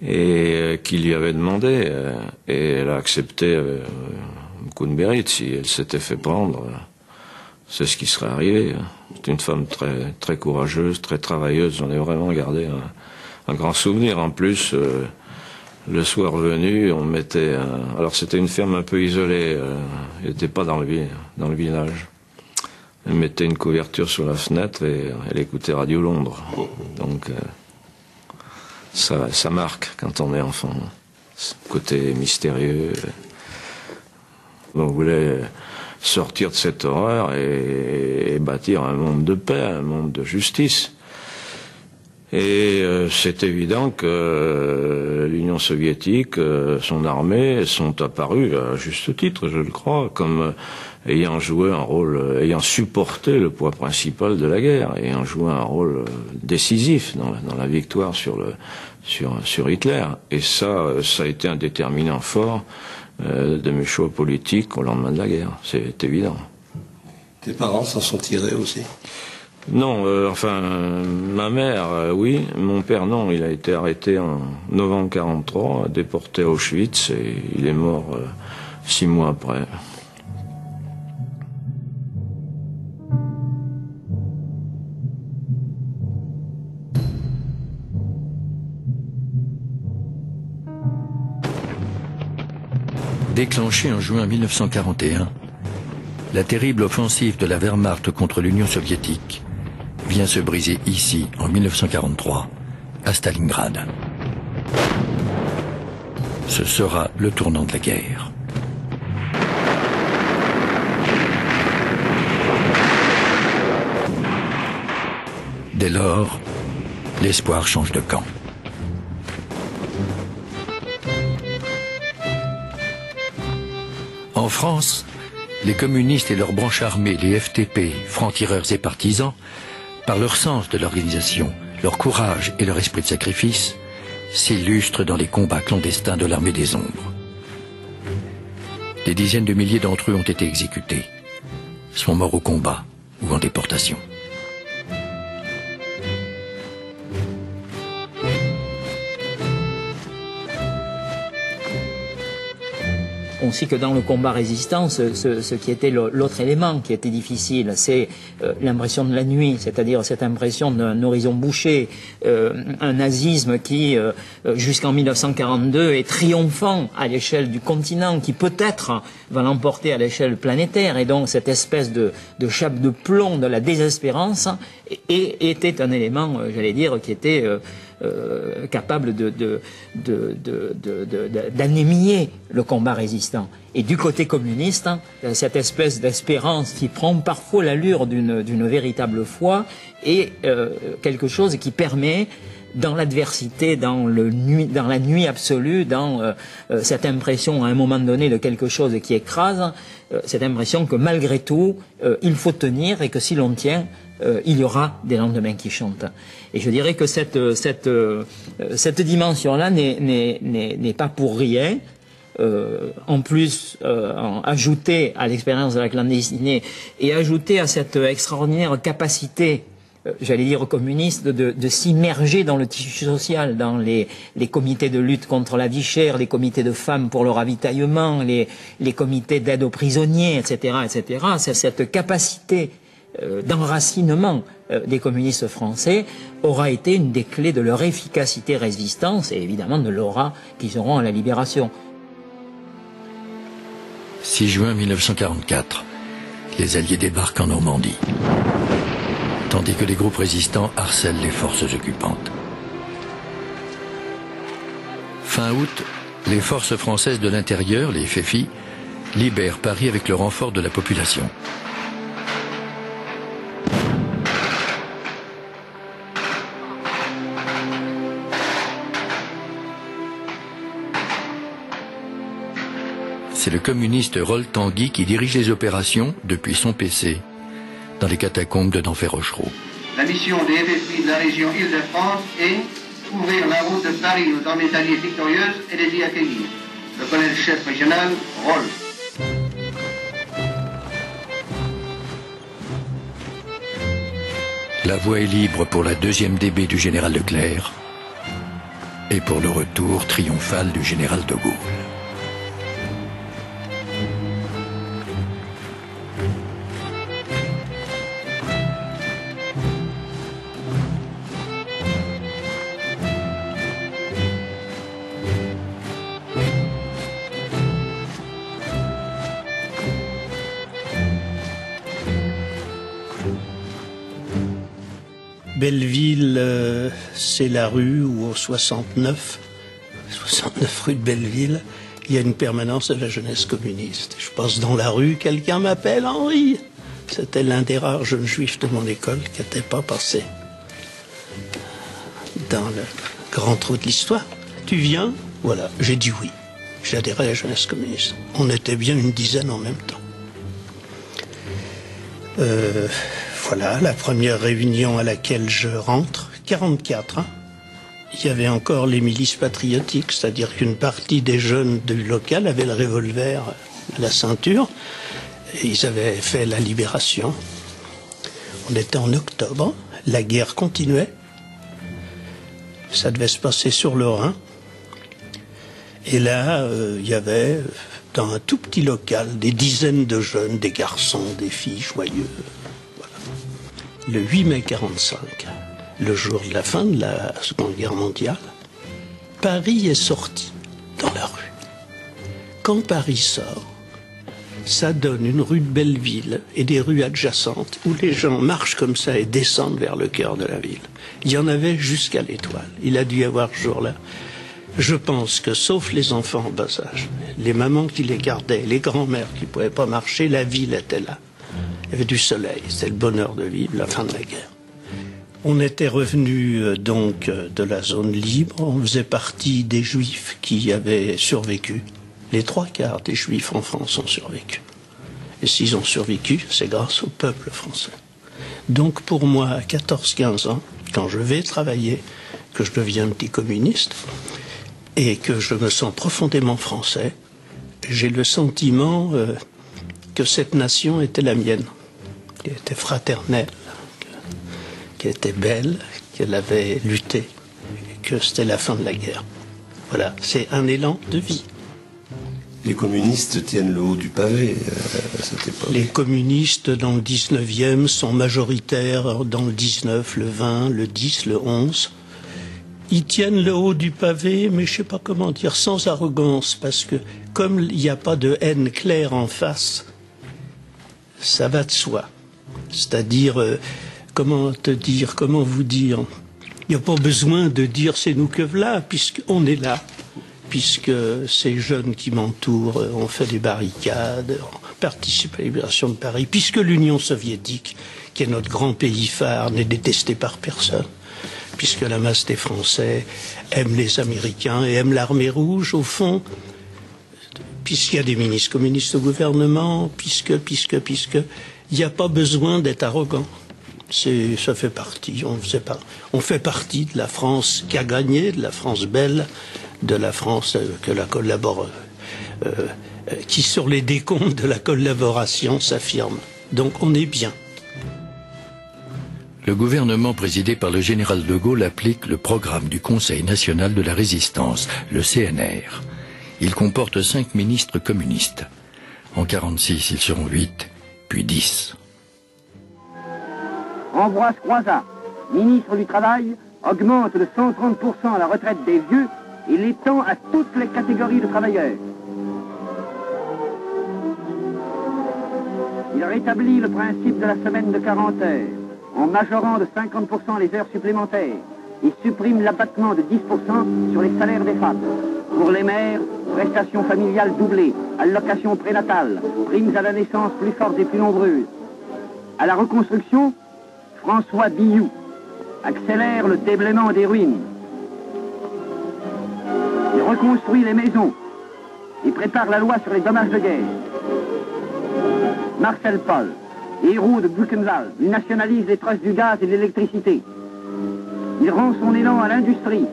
et qui lui avait demandé, et elle a accepté un coup de mérite. Si elle s'était fait prendre, c'est ce qui serait arrivé. C'est une femme très, très courageuse, très travailleuse. J'en ai vraiment gardé un grand souvenir. En plus, le soir venu, on mettait... alors c'était une ferme un peu isolée, elle n'était pas dans le village. Elle mettait une couverture sur la fenêtre et elle écoutait Radio Londres. Donc ça marque quand on est enfant. Ce côté mystérieux. On voulait sortir de cette horreur et bâtir un monde de paix, un monde de justice. Et c'est évident que l'Union soviétique, son armée, sont apparues, à juste titre, je le crois, comme ayant joué un rôle, ayant supporté le poids principal de la guerre, ayant joué un rôle décisif dans la victoire sur Hitler. Et ça a été un déterminant fort de mes choix politiques au lendemain de la guerre, c'est évident. Tes parents s'en sont tirés aussi? Non, ma mère, oui. Mon père, non. Il a été arrêté en novembre 43, déporté à Auschwitz, et il est mort 6 mois après. Déclenchée en juin 1941, la terrible offensive de la Wehrmacht contre l'Union soviétique vient se briser ici, en 1943, à Stalingrad. Ce sera le tournant de la guerre. Dès lors, l'espoir change de camp. En France, les communistes et leurs branches armées, les FTP, francs-tireurs et partisans, par leur sens de l'organisation, leur courage et leur esprit de sacrifice, s'illustrent dans les combats clandestins de l'armée des ombres. Des dizaines de milliers d'entre eux ont été exécutés, sont morts au combat ou en déportation. On sait que dans le combat résistant, ce qui était l'autre élément qui était difficile, c'est l'impression de la nuit, c'est-à-dire cette impression d'un horizon bouché, un nazisme qui, jusqu'en 1942, est triomphant à l'échelle du continent, qui peut-être va l'emporter à l'échelle planétaire, et donc cette espèce de chape de plomb de la désespérance était un élément, j'allais dire, qui était capable d'anémier le combat résistant. Et du côté communiste, cette espèce d'espérance qui prend parfois l'allure d'une véritable foi est quelque chose qui permet, dans l'adversité, dans la nuit absolue, dans cette impression à un moment donné de quelque chose qui écrase, cette impression que malgré tout, il faut tenir et que si l'on tient, il y aura des lendemains qui chantent. Et je dirais que cette dimension-là n'est pas pour rien. En plus, ajouter à l'expérience de la clandestinité et ajouter à cette extraordinaire capacité, j'allais dire communiste, de s'immerger dans le tissu social, dans les comités de lutte contre la vie chère, les comités de femmes pour le ravitaillement, les comités d'aide aux prisonniers, etc., etc. C'est cette capacité d'enracinement des communistes français aura été une des clés de leur efficacité résistance et évidemment de l'aura qu'ils auront à la libération. 6 juin 1944, les Alliés débarquent en Normandie, tandis que les groupes résistants harcèlent les forces occupantes. Fin août, les forces françaises de l'intérieur, les FFI, libèrent Paris avec le renfort de la population. C'est le communiste Rolf Tanguy qui dirige les opérations depuis son PC, dans les catacombes de Denfert-Rochereau. La mission des FFI de la région Île-de-France est ouvrir la route de Paris aux armées alliées victorieuses et les y accueillir. Le colonel-chef régional, Rolf. La voie est libre pour la 2e DB du général Leclerc et pour le retour triomphal du général de Gaulle. Belleville, c'est la rue où au 69 rue de Belleville, il y a une permanence de la jeunesse communiste. Je passe dans la rue, quelqu'un m'appelle Henri. C'était l'un des rares jeunes juifs de mon école qui n'était pas passé dans le grand trou de l'histoire. Tu viens? Voilà, j'ai dit oui. J'ai adhéré à la jeunesse communiste. On était bien une dizaine en même temps. Voilà, la première réunion à laquelle je rentre, 44, hein. Il y avait encore les milices patriotiques, c'est-à-dire qu'une partie des jeunes du local avaient le revolver à la ceinture, et ils avaient fait la libération. On était en octobre, la guerre continuait, ça devait se passer sur le Rhin, et là, il y avait, dans un tout petit local, des dizaines de jeunes, des garçons, des filles joyeux. Le 8 mai 1945, le jour de la fin de la Seconde Guerre mondiale, Paris est sorti dans la rue. Quand Paris sort, ça donne une rue de Belleville et des rues adjacentes où les gens marchent comme ça et descendent vers le cœur de la ville. Il y en avait jusqu'à l'Étoile. Il a dû y avoir ce jour-là. Je pense que, sauf les enfants en bas âge, les mamans qui les gardaient, les grands-mères qui ne pouvaient pas marcher, la ville était là. Il y avait du soleil, c'était le bonheur de vivre, la fin de la guerre. On était revenu donc de la zone libre, on faisait partie des Juifs qui avaient survécu. Les 3/4 des Juifs en France ont survécu. Et s'ils ont survécu, c'est grâce au peuple français. Donc pour moi, à 14-15 ans, quand je vais travailler, que je deviens un petit communiste, et que je me sens profondément français, j'ai le sentiment que cette nation était la mienne, qu'elle était fraternelle, qu'elle était belle, qu'elle avait lutté, que c'était la fin de la guerre. Voilà, c'est un élan de vie. Les communistes tiennent le haut du pavé à cette époque. Les communistes dans le 19e sont majoritaires dans le 19, le 20, le 10, le 11. Ils tiennent le haut du pavé, mais je ne sais pas comment dire, sans arrogance, parce que comme il n'y a pas de haine claire en face, ça va de soi. C'est-à-dire, comment vous dire, il n'y a pas besoin de dire c'est nous que voilà, puisqu'on est là, puisque ces jeunes qui m'entourent ont fait des barricades, ont participé à la libération de Paris, puisque l'Union soviétique, qui est notre grand pays phare, n'est détestée par personne, puisque la masse des Français aime les Américains et aime l'armée rouge, au fond, puisqu'il y a des ministres communistes au gouvernement, puisque, il n'y a pas besoin d'être arrogant. Ça fait partie, on fait partie de la France qui a gagné, de la France belle, de la France qui sur les décomptes de la collaboration s'affirme. Donc on est bien. Le gouvernement présidé par le général de Gaulle applique le programme du Conseil national de la résistance, le CNR. Il comporte 5 ministres communistes. En 1946, ils seront 8, puis 10. Ambroise Croizat, ministre du Travail, augmente de 130% la retraite des vieux et l'étend à toutes les catégories de travailleurs. Il rétablit le principe de la semaine de 40 heures, en majorant de 50% les heures supplémentaires, et supprime l'abattement de 10% sur les salaires des femmes. Pour les mères, prestations familiales doublées, allocations prénatales, primes à la naissance plus fortes et plus nombreuses. À la reconstruction, François Billoux accélère le déblaiement des ruines. Il reconstruit les maisons et prépare la loi sur les dommages de guerre. Marcel Paul, héros de Buchenwald, il nationalise les trosses du gaz et de l'électricité. Il rend son élan à l'industrie.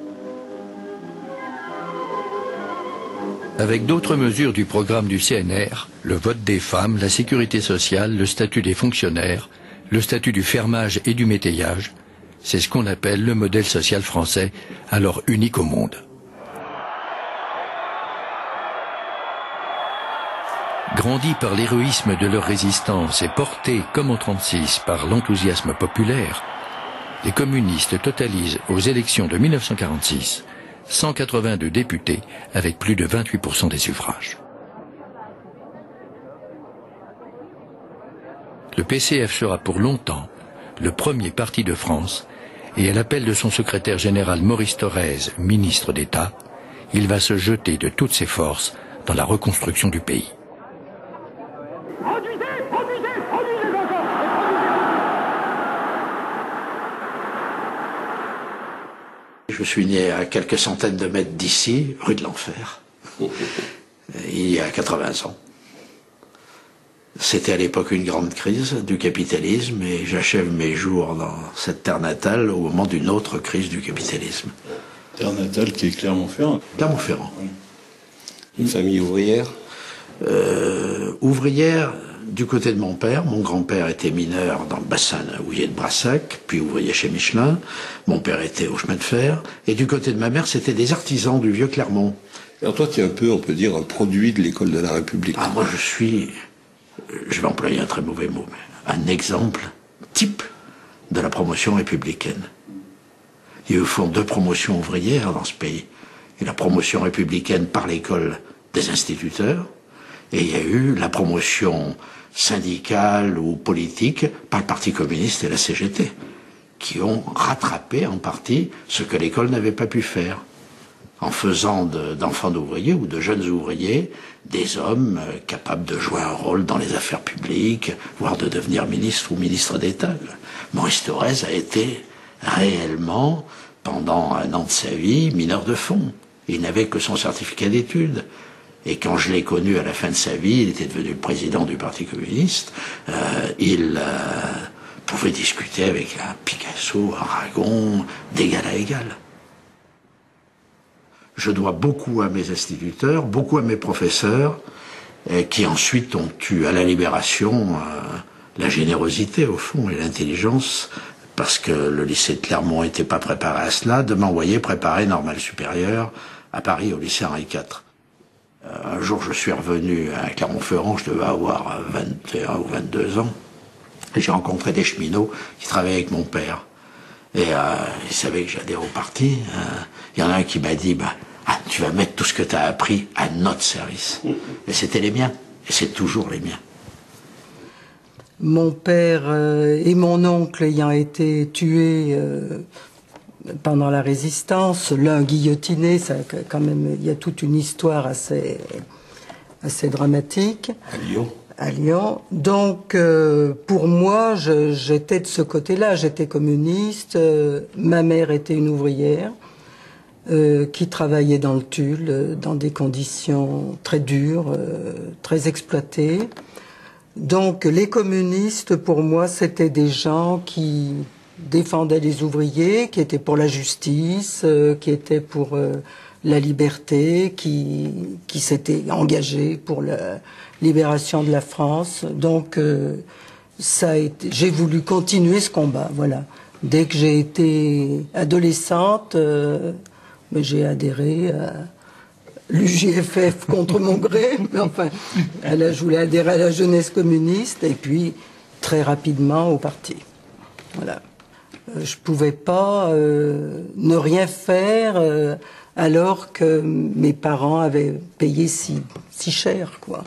Avec d'autres mesures du programme du CNR, le vote des femmes, la sécurité sociale, le statut des fonctionnaires, le statut du fermage et du métayage, c'est ce qu'on appelle le modèle social français, alors unique au monde. Grandis par l'héroïsme de leur résistance et portés, comme en 1936, par l'enthousiasme populaire, les communistes totalisent aux élections de 1946 182 députés avec plus de 28% des suffrages. Le PCF sera pour longtemps le premier parti de France et à l'appel de son secrétaire général Maurice Thorez, ministre d'État, il va se jeter de toutes ses forces dans la reconstruction du pays. Je suis né à quelques centaines de mètres d'ici, rue de l'Enfer, il y a 80 ans. C'était à l'époque une grande crise du capitalisme et j'achève mes jours dans cette terre natale au moment d'une autre crise du capitalisme. Terre natale qui est Clermont-Ferrand. Clermont-Ferrand. Oui. Une famille ouvrière. Ouvrière du côté de mon père. Mon grand-père était mineur dans le bassin houiller de Brassac, puis ouvrier chez Michelin. Mon père était au chemin de fer. Et du côté de ma mère, c'était des artisans du vieux Clermont. Alors toi, tu es un peu, on peut dire, un produit de l'école de la République. Ah, moi je vais employer un très mauvais mot, mais un exemple type de la promotion républicaine. Il y a eu au fond 2 promotions ouvrières dans ce pays. Il y a eu la promotion républicaine par l'école des instituteurs, et il y a eu la promotion syndicale ou politique par le Parti communiste et la CGT, qui ont rattrapé en partie ce que l'école n'avait pas pu faire, en faisant d'enfants d'ouvriers ou de jeunes ouvriers des hommes capables de jouer un rôle dans les affaires publiques, voire de devenir ministre ou ministre d'État. Maurice Thorez a été réellement, pendant 1 an de sa vie, mineur de fond. Il n'avait que son certificat d'études. Et quand je l'ai connu à la fin de sa vie, il était devenu le président du Parti communiste, il pouvait discuter avec un Picasso, un Aragon, d'égal à égal. Je dois beaucoup à mes instituteurs, beaucoup à mes professeurs, qui ensuite ont eu à la Libération la générosité, au fond, et l'intelligence, parce que le lycée de Clermont n'était pas préparé à cela, de m'envoyer préparer Normale Supérieure à Paris, au lycée Henri IV. Un jour, je suis revenu à Clermont-Ferrand, je devais avoir 21 ou 22 ans, et j'ai rencontré des cheminots qui travaillaient avec mon père. Et ils savaient que j'allais au parti. Il y en a un qui m'a dit, tu vas mettre tout ce que tu as appris à notre service. Et c'était les miens, et c'est toujours les miens. Mon père et mon oncle ayant été tués pendant la Résistance, l'un guillotiné, ça, quand même, il y a toute une histoire assez dramatique. À Lyon. À Lyon. Donc, pour moi, j'étais de ce côté-là. J'étais communiste. Ma mère était une ouvrière qui travaillait dans le tulle, dans des conditions très dures, très exploitées. Donc les communistes, pour moi, c'était des gens qui défendaient les ouvriers, qui étaient pour la justice, qui étaient pour la liberté, qui s'étaient engagés pour la libération de la France. Donc j'ai voulu continuer ce combat, voilà. Dès que j'ai été adolescente, j'ai adhéré à l'UJFF contre mon gré, mais enfin, je voulais adhérer à la jeunesse communiste et puis très rapidement au parti. Voilà. Je pouvais pas ne rien faire alors que mes parents avaient payé si cher, quoi.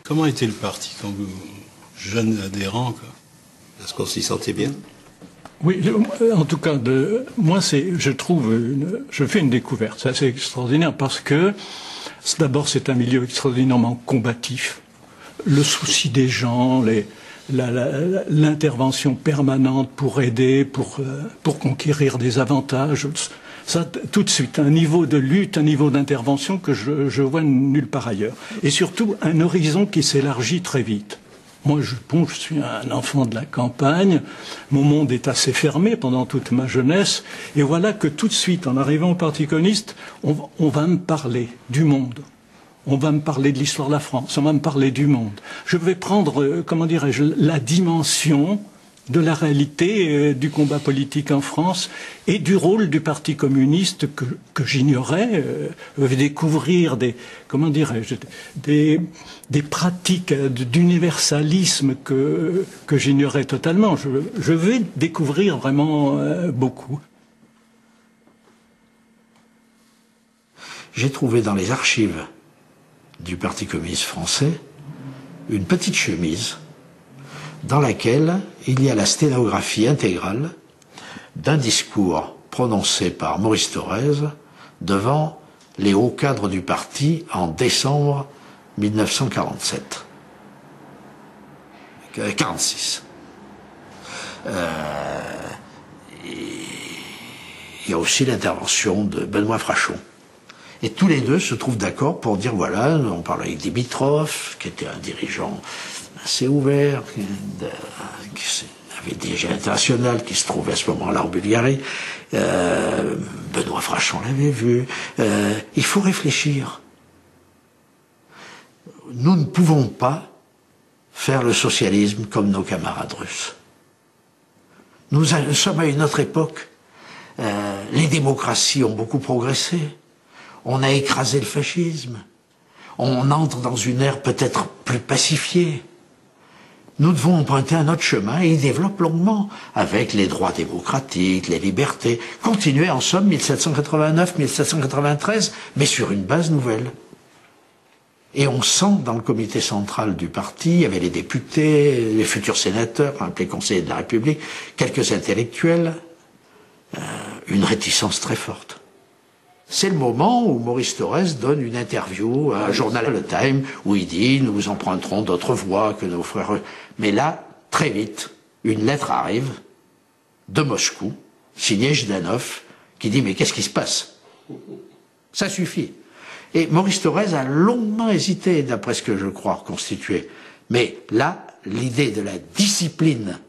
Comment était le parti quand vous, jeune adhérent, quoi? Est-ce qu'on s'y sentait bien? Oui, en tout cas, moi, je fais une découverte. C'est assez extraordinaire parce que, d'abord, c'est un milieu extraordinairement combatif. Le souci des gens, l'intervention permanente pour aider, pour conquérir des avantages. Ça, tout de suite, un niveau de lutte, un niveau d'intervention que je vois nulle part ailleurs. Et surtout, un horizon qui s'élargit très vite. Moi, je suis un enfant de la campagne, mon monde est assez fermé pendant toute ma jeunesse, et voilà que tout de suite, en arrivant au Parti communiste, on va me parler du monde. On va me parler de l'histoire de la France, on va me parler du monde. Je vais prendre, comment dirais-je, la dimension de la réalité du combat politique en France et du rôle du Parti communiste que j'ignorais, découvrir des pratiques d'universalisme que j'ignorais totalement. Je vais découvrir vraiment beaucoup. J'ai trouvé dans les archives du Parti communiste français une petite chemise dans laquelle il y a la sténographie intégrale d'un discours prononcé par Maurice Thorez devant les hauts cadres du parti en décembre 1947. 46. Il y a aussi l'intervention de Benoît Frachon. Et tous les deux se trouvent d'accord pour dire, voilà, on parle avec Dimitrov, qui était un dirigeant assez ouvert, qui avait dirigé l'international, qui se trouvait à ce moment-là en Bulgarie. Benoît Frachon l'avait vu. Il faut réfléchir. Nous ne pouvons pas faire le socialisme comme nos camarades russes. Nous sommes à une autre époque. Les démocraties ont beaucoup progressé. On a écrasé le fascisme. On entre dans une ère peut-être plus pacifiée. Nous devons emprunter un autre chemin et y développer longuement, avec les droits démocratiques, les libertés, continuer en somme 1789-1793, mais sur une base nouvelle. Et on sent dans le comité central du parti, il y avait les députés, les futurs sénateurs, les conseillers de la République, quelques intellectuels, une réticence très forte. C'est le moment où Maurice Thorez donne une interview à un journal, le Time, où il dit « Nous emprunterons d'autres voies que nos frères ». Mais là, très vite, une lettre arrive de Moscou, signée Zhdanov, qui dit « Mais qu'est-ce qui se passe ?» Ça suffit. Et Maurice Thorez a longuement hésité, d'après ce que je crois reconstituer. Mais là, l'idée de la discipline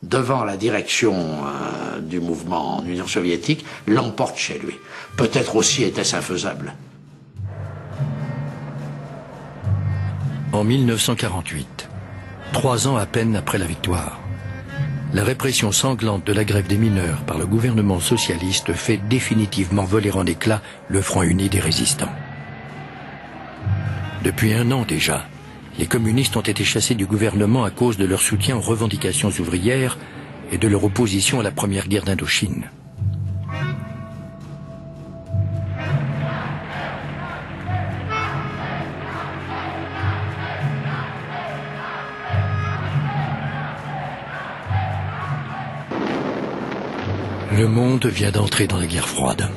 devant la direction du mouvement en Union soviétique l'emporte chez lui. Peut-être aussi était-ce infaisable. En 1948, 3 ans à peine après la victoire, la répression sanglante de la grève des mineurs par le gouvernement socialiste fait définitivement voler en éclats le Front uni des résistants. Depuis 1 an déjà, les communistes ont été chassés du gouvernement à cause de leur soutien aux revendications ouvrières et de leur opposition à la première guerre d'Indochine. Le monde vient d'entrer dans la guerre froide.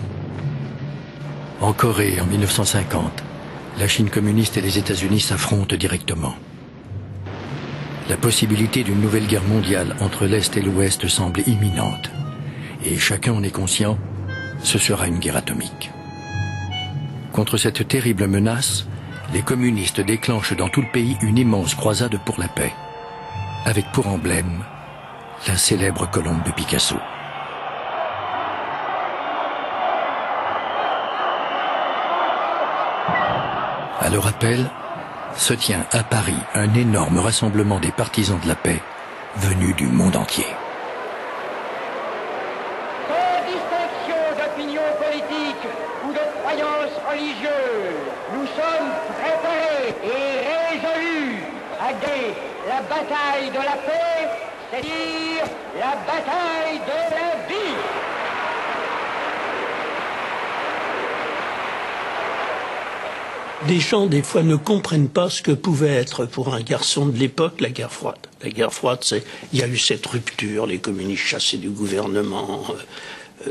En Corée, en 1950, la Chine communiste et les États-Unis s'affrontent directement. La possibilité d'une nouvelle guerre mondiale entre l'Est et l'Ouest semble imminente. Et chacun en est conscient, ce sera une guerre atomique. Contre cette terrible menace, les communistes déclenchent dans tout le pays une immense croisade pour la paix, avec pour emblème la célèbre colombe de Picasso. À leur appel, se tient à Paris un énorme rassemblement des partisans de la paix venus du monde entier. Sans distinction d'opinion politique ou de croyance religieuse, nous sommes préparés et résolus à gagner la bataille de la paix, c'est-à-dire la bataille de la vie. Les gens, des fois, ne comprennent pas ce que pouvait être pour un garçon de l'époque la guerre froide. La guerre froide, il y a eu cette rupture, les communistes chassés du gouvernement,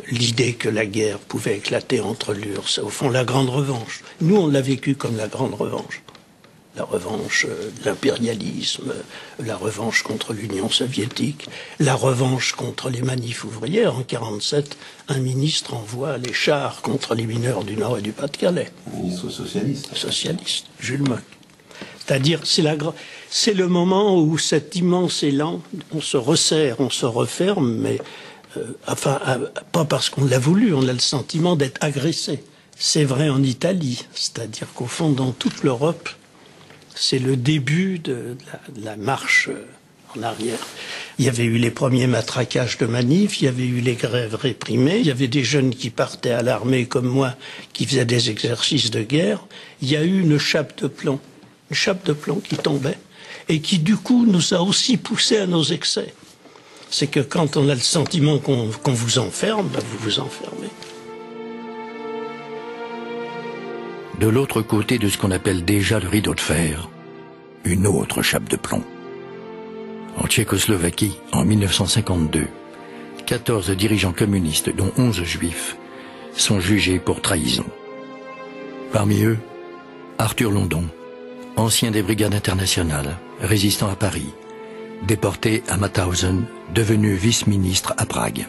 l'idée que la guerre pouvait éclater entre l'URSS, au fond, la grande revanche. Nous, on l'a vécu comme la grande revanche. La revanche de l'impérialisme, la revanche contre l'Union soviétique, la revanche contre les manifs ouvrières. En 1947, un ministre envoie les chars contre les mineurs du Nord et du Pas-de-Calais. Un ministre socialiste. Socialiste, Jules Moch. C'est-à-dire, c'est le moment où cet immense élan, on se resserre, on se referme, mais pas parce qu'on l'a voulu, on a le sentiment d'être agressé. C'est vrai en Italie, c'est-à-dire qu'au fond, dans toute l'Europe, c'est le début de la marche en arrière. Il y avait eu les premiers matraquages de manifs, il y avait eu les grèves réprimées, il y avait des jeunes qui partaient à l'armée comme moi, qui faisaient des exercices de guerre. Il y a eu une chape de plomb qui tombait et qui du coup nous a aussi poussés à nos excès. C'est que quand on a le sentiment qu'on vous enferme, vous vous enfermez. De l'autre côté de ce qu'on appelle déjà le rideau de fer, une autre chape de plomb. En Tchécoslovaquie, en 1952, 14 dirigeants communistes, dont 11 juifs, sont jugés pour trahison. Parmi eux, Arthur London, ancien des brigades internationales, résistant à Paris, déporté à Mauthausen, devenu vice-ministre à Prague.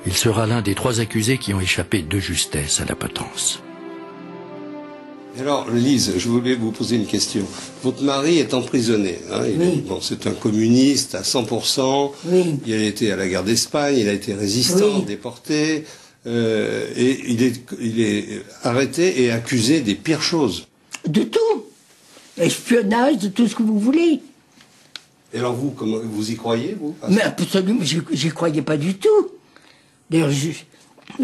Il sera l'un des 3 accusés qui ont échappé de justesse à la potence. Alors, Lise, je voulais vous poser une question. Votre mari est emprisonné. Hein, c'est un communiste à 100%. Oui. Il a été à la guerre d'Espagne, il a été résistant, déporté. Et il est arrêté et accusé des pires choses. De tout. Espionnage, de tout ce que vous voulez. Et alors vous y croyez, vous? Mais absolument, j'y croyais pas du tout. D'ailleurs,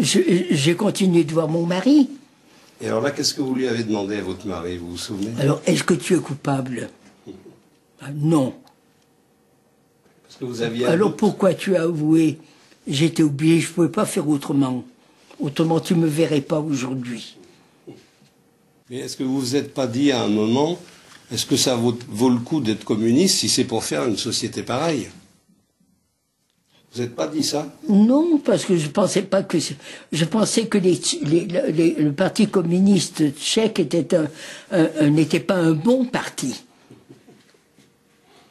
j'ai continué de voir mon mari. Et alors là, qu'est-ce que vous lui avez demandé à votre mari, vous vous souvenez? Alors, est-ce que tu es coupable? Non. Parce que vous aviez alors pourquoi tu as avoué? J'étais obligé, je ne pouvais pas faire autrement. Autrement, tu ne me verrais pas aujourd'hui. Mais est-ce que vous vous êtes pas dit à un moment, est-ce que ça vaut le coup d'être communiste si c'est pour faire une société pareille? Vous n'êtes pas dit ça? Non, parce que je pensais pas que je pensais que le Parti communiste tchèque n'était pas un bon parti.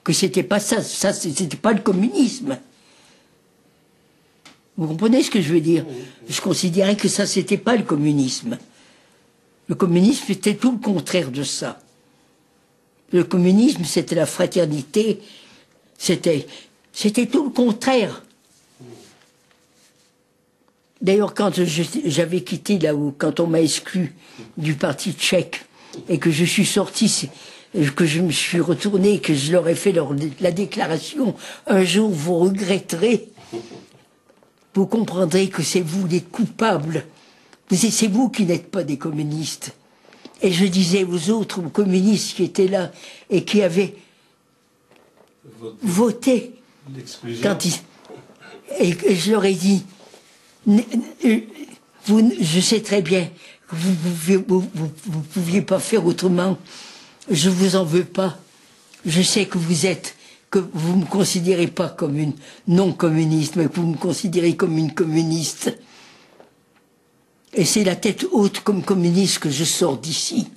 Que c'était pas ça c'était pas le communisme. Vous comprenez ce que je veux dire? Je considérais que ça c'était pas le communisme. Le communisme c'était tout le contraire de ça. Le communisme c'était la fraternité, c'était tout le contraire. D'ailleurs, quand j'avais quitté là-haut, quand on m'a exclu du parti tchèque, et que je suis sorti, que je me suis retourné, que je leur ai fait la déclaration, un jour vous regretterez, vous comprendrez que c'est vous les coupables, c'est vous qui n'êtes pas des communistes. Et je disais aux autres communistes qui étaient là, et qui avaient voté, et je leur ai dit, je sais très bien que vous pouviez pas faire autrement. Je vous en veux pas. Je sais que vous me considérez pas comme une non-communiste, mais que vous me considérez comme une communiste. Et c'est la tête haute comme communiste que je sors d'ici.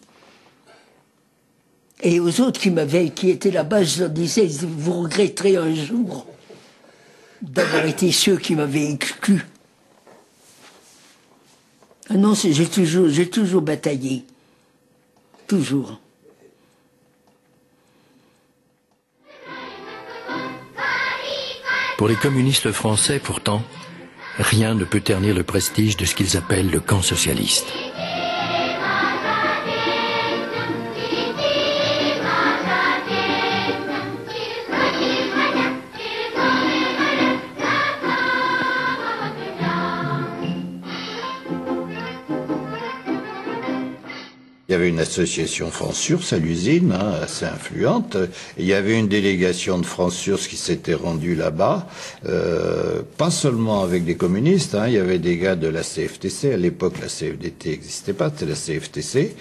Et aux autres qui étaient là-bas, je leur disais, vous regretterez un jour d'avoir été ceux qui m'avaient exclu. Ah non, j'ai toujours bataillé. Toujours. Pour les communistes français, pourtant, rien ne peut ternir le prestige de ce qu'ils appellent le camp socialiste. Il y avait une association France-Source à l'usine, assez influente. Et il y avait une délégation de France-Source qui s'était rendue là-bas, pas seulement avec des communistes, il y avait des gars de la CFTC. À l'époque, la CFDT n'existait pas, c'était la CFTC,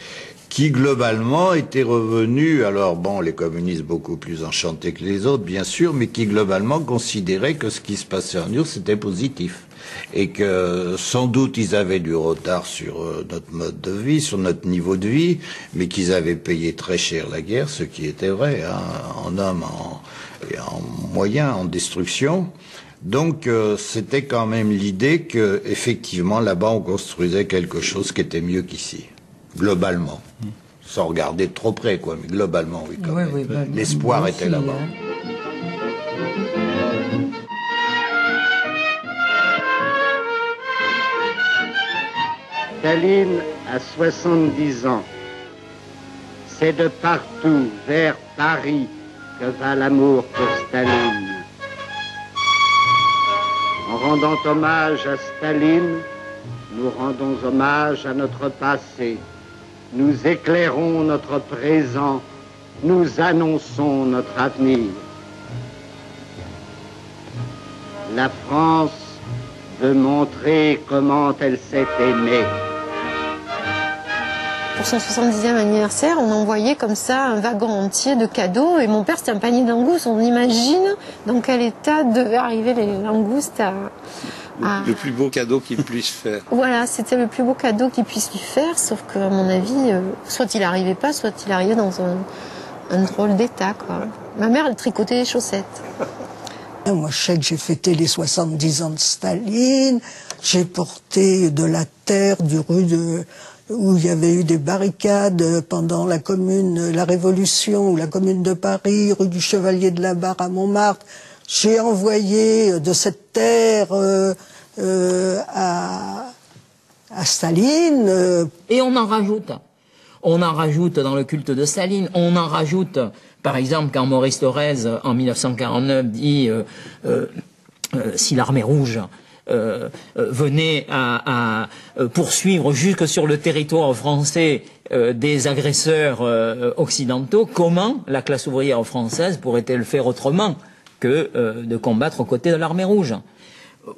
qui globalement étaient revenus, alors bon, les communistes beaucoup plus enchantés que les autres, bien sûr, mais qui globalement considéraient que ce qui se passait en URSS c'était positif. Et que sans doute ils avaient du retard sur notre mode de vie, sur notre niveau de vie, mais qu'ils avaient payé très cher la guerre, ce qui était vrai, en hommes, et en moyens, en destruction. Donc c'était quand même l'idée que effectivement là-bas on construisait quelque chose qui était mieux qu'ici, globalement, sans regarder de trop près, quoi, mais globalement oui. Quand même. L'espoir était là-bas. Staline a 70 ans. C'est de partout, vers Paris, que va l'amour pour Staline. En rendant hommage à Staline, nous rendons hommage à notre passé. Nous éclairons notre présent. Nous annonçons notre avenir. La France veut montrer comment elle s'est aimée. Pour son 70e anniversaire, on envoyait comme ça un wagon entier de cadeaux. Et mon père, c'était un panier de langoustes. On imagine dans quel état devaient arriver les langoustes Le plus beau cadeau qu'il puisse faire. Voilà, c'était le plus beau cadeau qu'il puisse lui faire. Sauf qu'à mon avis, soit il n'arrivait pas, soit il arrivait dans un drôle d'état, quoi. Ma mère, elle tricotait des chaussettes. Moi, je sais que j'ai fêté les 70 ans de Staline. J'ai porté de la terre du rue où il y avait eu des barricades pendant la Révolution, ou la Commune de Paris, rue du Chevalier de la Barre à Montmartre. J'ai envoyé de cette terre à Staline. Et on en rajoute. On en rajoute dans le culte de Staline. On en rajoute, par exemple, quand Maurice Thorez, en 1949, dit si l'armée rouge venait à poursuivre jusque sur le territoire français des agresseurs occidentaux, comment la classe ouvrière française pourrait-elle faire autrement que de combattre aux côtés de l'armée rouge?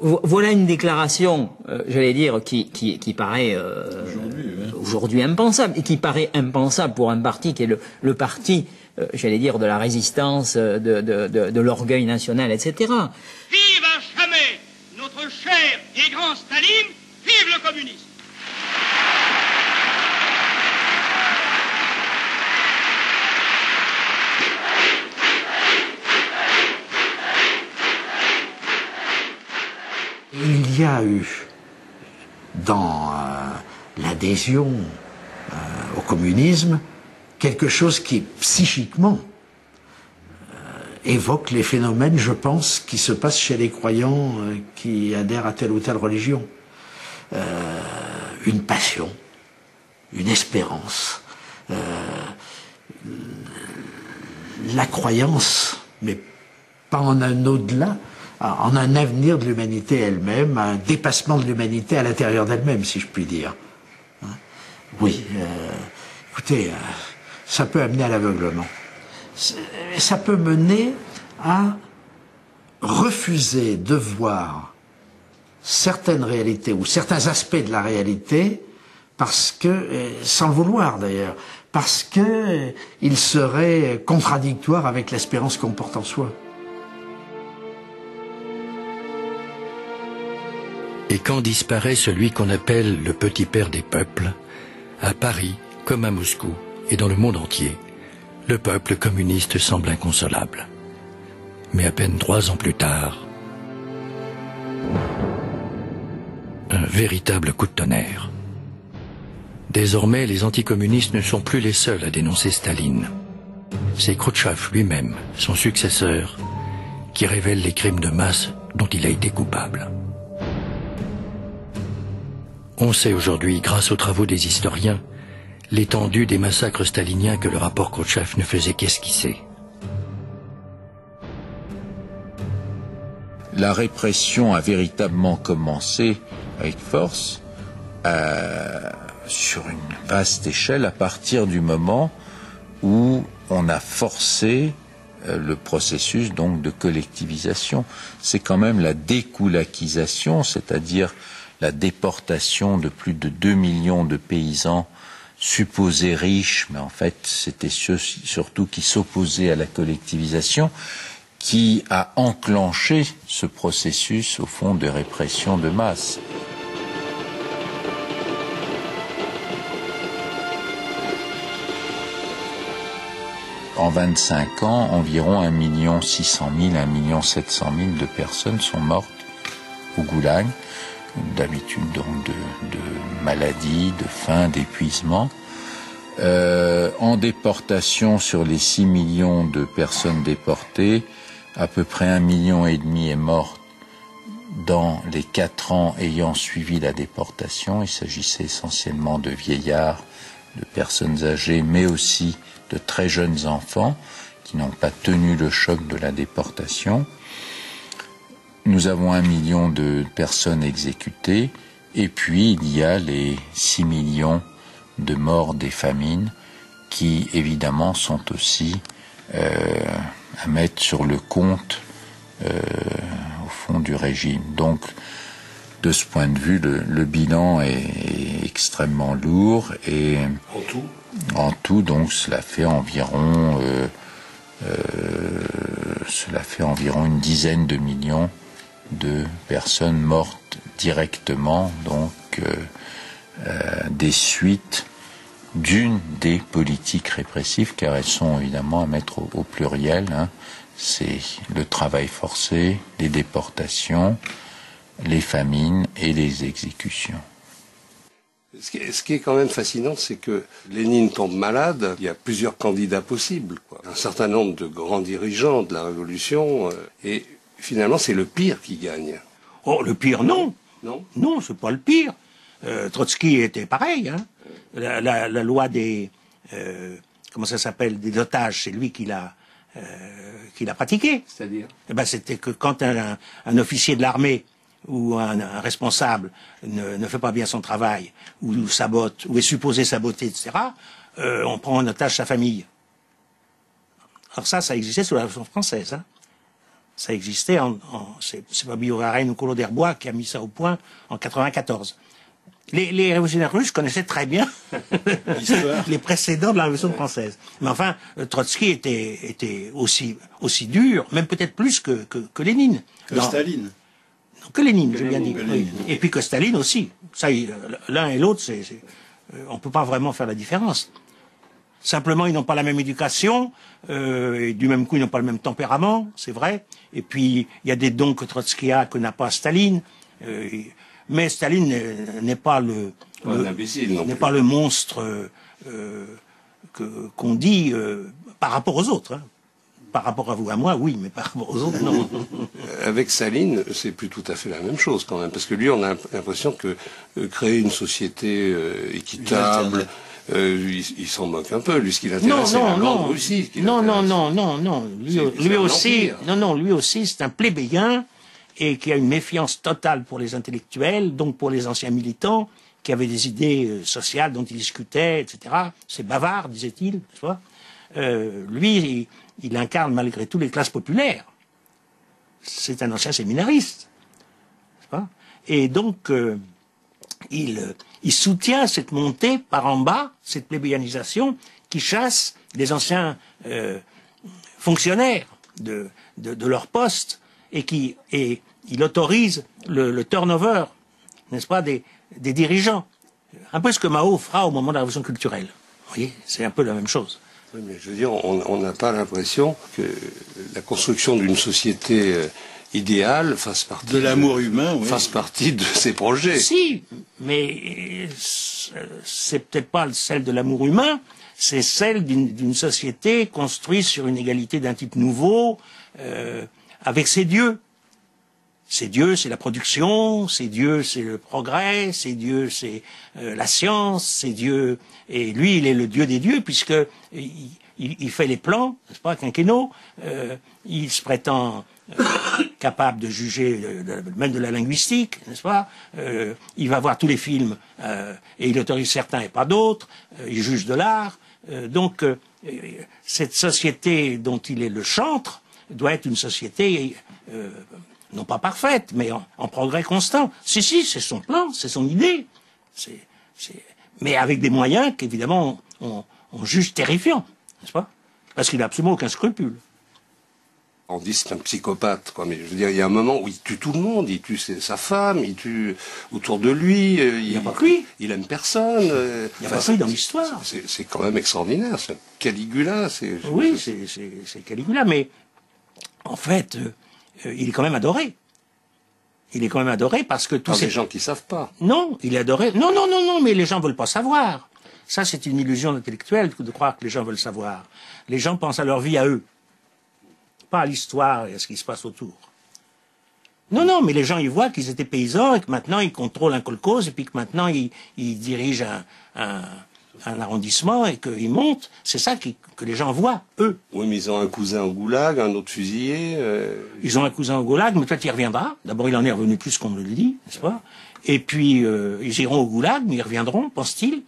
Voilà une déclaration, j'allais dire, qui paraît aujourd'hui impensable, et qui paraît impensable pour un parti qui est le parti, j'allais dire, de la résistance, de l'orgueil national, etc. Vive à jamais notre cher et grand Staline, vive le communisme! Il y a eu dans l'adhésion au communisme quelque chose qui psychiquement évoque les phénomènes, je pense, qui se passent chez les croyants qui adhèrent à telle ou telle religion. Une passion, une espérance, la croyance, mais pas en un au-delà, en un avenir de l'humanité elle-même, un dépassement de l'humanité à l'intérieur d'elle-même, si je puis dire. Oui, écoutez, ça peut amener à l'aveuglement. Ça peut mener à refuser de voir certaines réalités ou certains aspects de la réalité parce que, sans le vouloir d'ailleurs, parce que il serait contradictoire avec l'espérance qu'on porte en soi. Et quand disparaît celui qu'on appelle le petit père des peuples, à Paris comme à Moscou et dans le monde entier, le peuple communiste semble inconsolable. Mais à peine 3 ans plus tard, un véritable coup de tonnerre. Désormais, les anticommunistes ne sont plus les seuls à dénoncer Staline. C'est Khrouchtchev lui-même, son successeur, qui révèle les crimes de masse dont il a été coupable. On sait aujourd'hui, grâce aux travaux des historiens, l'étendue des massacres staliniens que le rapport Khrouchtchev ne faisait qu'esquisser. La répression a véritablement commencé avec force sur une vaste échelle à partir du moment où on a forcé le processus donc de collectivisation. C'est quand même la dékoulakisation, c'est-à-dire la déportation de plus de 2 millions de paysans supposés riches, mais en fait c'était ceux surtout qui s'opposaient à la collectivisation, qui a enclenché ce processus au fond de répression de masse. En 25 ans, environ 1 600 000, 1 700 000 de personnes sont mortes au goulag, d'habitude donc de maladies, de faim, d'épuisement. En déportation, sur les 6 millions de personnes déportées, à peu près 1,5 million est mort dans les 4 ans ayant suivi la déportation. Il s'agissait essentiellement de vieillards, de personnes âgées, mais aussi de très jeunes enfants qui n'ont pas tenu le choc de la déportation. Nous avons 1 million de personnes exécutées, et puis il y a les 6 millions de morts des famines qui évidemment sont aussi à mettre sur le compte au fond du régime. Donc de ce point de vue, le bilan est extrêmement lourd, et en tout donc cela fait environ une dizaine de millions de personnes mortes directement, donc des suites d'une des politiques répressives, car elles sont évidemment à mettre au pluriel, hein. C'est le travail forcé, les déportations, les famines et les exécutions. Ce qui est quand même fascinant, c'est que Lénine tombe malade, il y a plusieurs candidats possibles, quoi. Un certain nombre de grands dirigeants de la Révolution, et finalement c'est le pire qui gagne. Oh, le pire, non. Non, non, c'est pas le pire. Trotsky était pareil, hein. La loi des comment ça s'appelle, des otages, c'est lui qui l'a pratiqué. C'est-à-dire, c'était que quand un officier de l'armée ou un responsable ne fait pas bien son travail, ou sabote, ou est supposé saboter, etc., on prend en otage sa famille. Alors ça existait sous la Révolution française, hein. Ça existait c'est pas Bioraren ou Collot d'Herbois qui a mis ça au point en 94. Les révolutionnaires russes connaissaient très bien les précédents de la Révolution française. Mais enfin, Trotsky était aussi dur, même peut-être plus que Lénine. Que Staline. Non, que Lénine, j'ai bien dit. Oui. Et puis que Staline aussi. Ça, l'un et l'autre, on peut pas vraiment faire la différence. Simplement, ils n'ont pas la même éducation, et du même coup, ils n'ont pas le même tempérament, c'est vrai. Et puis, il y a des dons que Trotsky a que n'a pas Staline. Mais Staline n'est pas le monstre qu'on dit par rapport aux autres. Hein. Par rapport à vous, à moi, oui, mais par rapport aux autres, non. Avec Staline, c'est plus tout à fait la même chose quand même, parce que lui, on a l'impression que créer une société équitable, il s'en moque un peu. Lui, ce qui l'intéresse, c'est la grande Russie. Non. Lui aussi, c'est un plébéien, et qui a une méfiance totale pour les intellectuels, donc pour les anciens militants, qui avaient des idées sociales dont ils discutaient, etc. C'est bavard, disait-il, tu vois. Lui, il incarne malgré tout les classes populaires. C'est un ancien séminariste. Et donc, il soutient cette montée par en bas, cette plébéianisation, qui chasse les anciens fonctionnaires de leur poste, et il autorise le turnover, n'est-ce pas, des dirigeants. Un peu ce que Mao fera au moment de la révolution culturelle. Vous voyez, c'est un peu la même chose. Oui, mais je veux dire, on n'a pas l'impression que la construction d'une société idéale fasse partie de l'amour humain, fasse partie de ses projets. Si, mais c'est peut-être pas celle de l'amour humain, c'est celle d'une société construite sur une égalité d'un type nouveau, avec ses dieux. Ses dieux, c'est la production, ses dieux, c'est le progrès, ses dieux, c'est la science, ses dieux... Et lui, il est le dieu des dieux, puisque il fait les plans, n'est-ce pas, quinquennaux, il se prétend capable de juger même de la linguistique, n'est-ce pas, il va voir tous les films, et il autorise certains et pas d'autres, il juge de l'art, donc cette société dont il est le chantre doit être une société... non pas parfaite, mais en progrès constant. Si, c'est son plan, c'est son idée. Mais avec des moyens qu'évidemment on juge terrifiants, n'est-ce pas? Parce qu'il n'a absolument aucun scrupule. On dit c'est un psychopathe, quoi. Mais je veux dire, il y a un moment où il tue tout le monde, il tue sa femme, il tue autour de lui. Il n'y a pas que lui. Il aime personne. Il n'y a pas que lui dans l'histoire. C'est quand même extraordinaire. C'est Caligula. Oui, c'est Caligula, mais en fait... il est quand même adoré. Il est quand même adoré parce que tous ces gens qui savent pas. Non, il est adoré. Non, mais les gens veulent pas savoir. Ça, c'est une illusion intellectuelle de croire que les gens veulent savoir. Les gens pensent à leur vie à eux, pas à l'histoire et à ce qui se passe autour. Non, mais les gens, ils voient qu'ils étaient paysans et que maintenant ils contrôlent un kolkhoz et puis que maintenant ils dirigent un arrondissement et qu'ils montent. C'est ça que les gens voient, eux. Oui, mais ils ont un cousin au goulag, un autre fusillé. Ils ont un cousin au goulag, mais peut-être il reviendra. D'abord, il en est revenu plus qu'on me le dit, n'est-ce pas? Et puis, ils iront au goulag, mais ils reviendront, pense-t-il,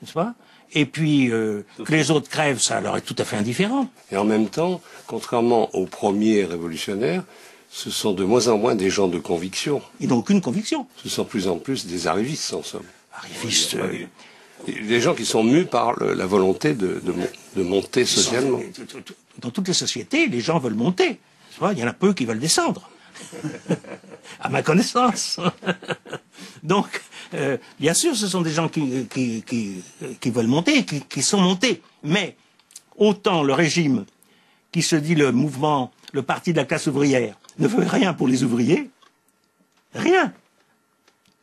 n'est-ce pas? Et puis, que les autres crèvent, ça leur est tout à fait indifférent. Et en même temps, contrairement aux premiers révolutionnaires, ce sont de moins en moins des gens de conviction. Ils n'ont aucune conviction. Ce sont de plus en plus des arrivistes, en somme. Arrivistes... Des gens qui sont mus par la volonté de monter socialement. Dans toutes les sociétés, les gens veulent monter. Il y en a peu qui veulent descendre. À ma connaissance. Donc, bien sûr, ce sont des gens qui veulent monter, qui sont montés. Mais autant le régime qui se dit le mouvement, le parti de la classe ouvrière, ne fait rien pour les ouvriers, rien.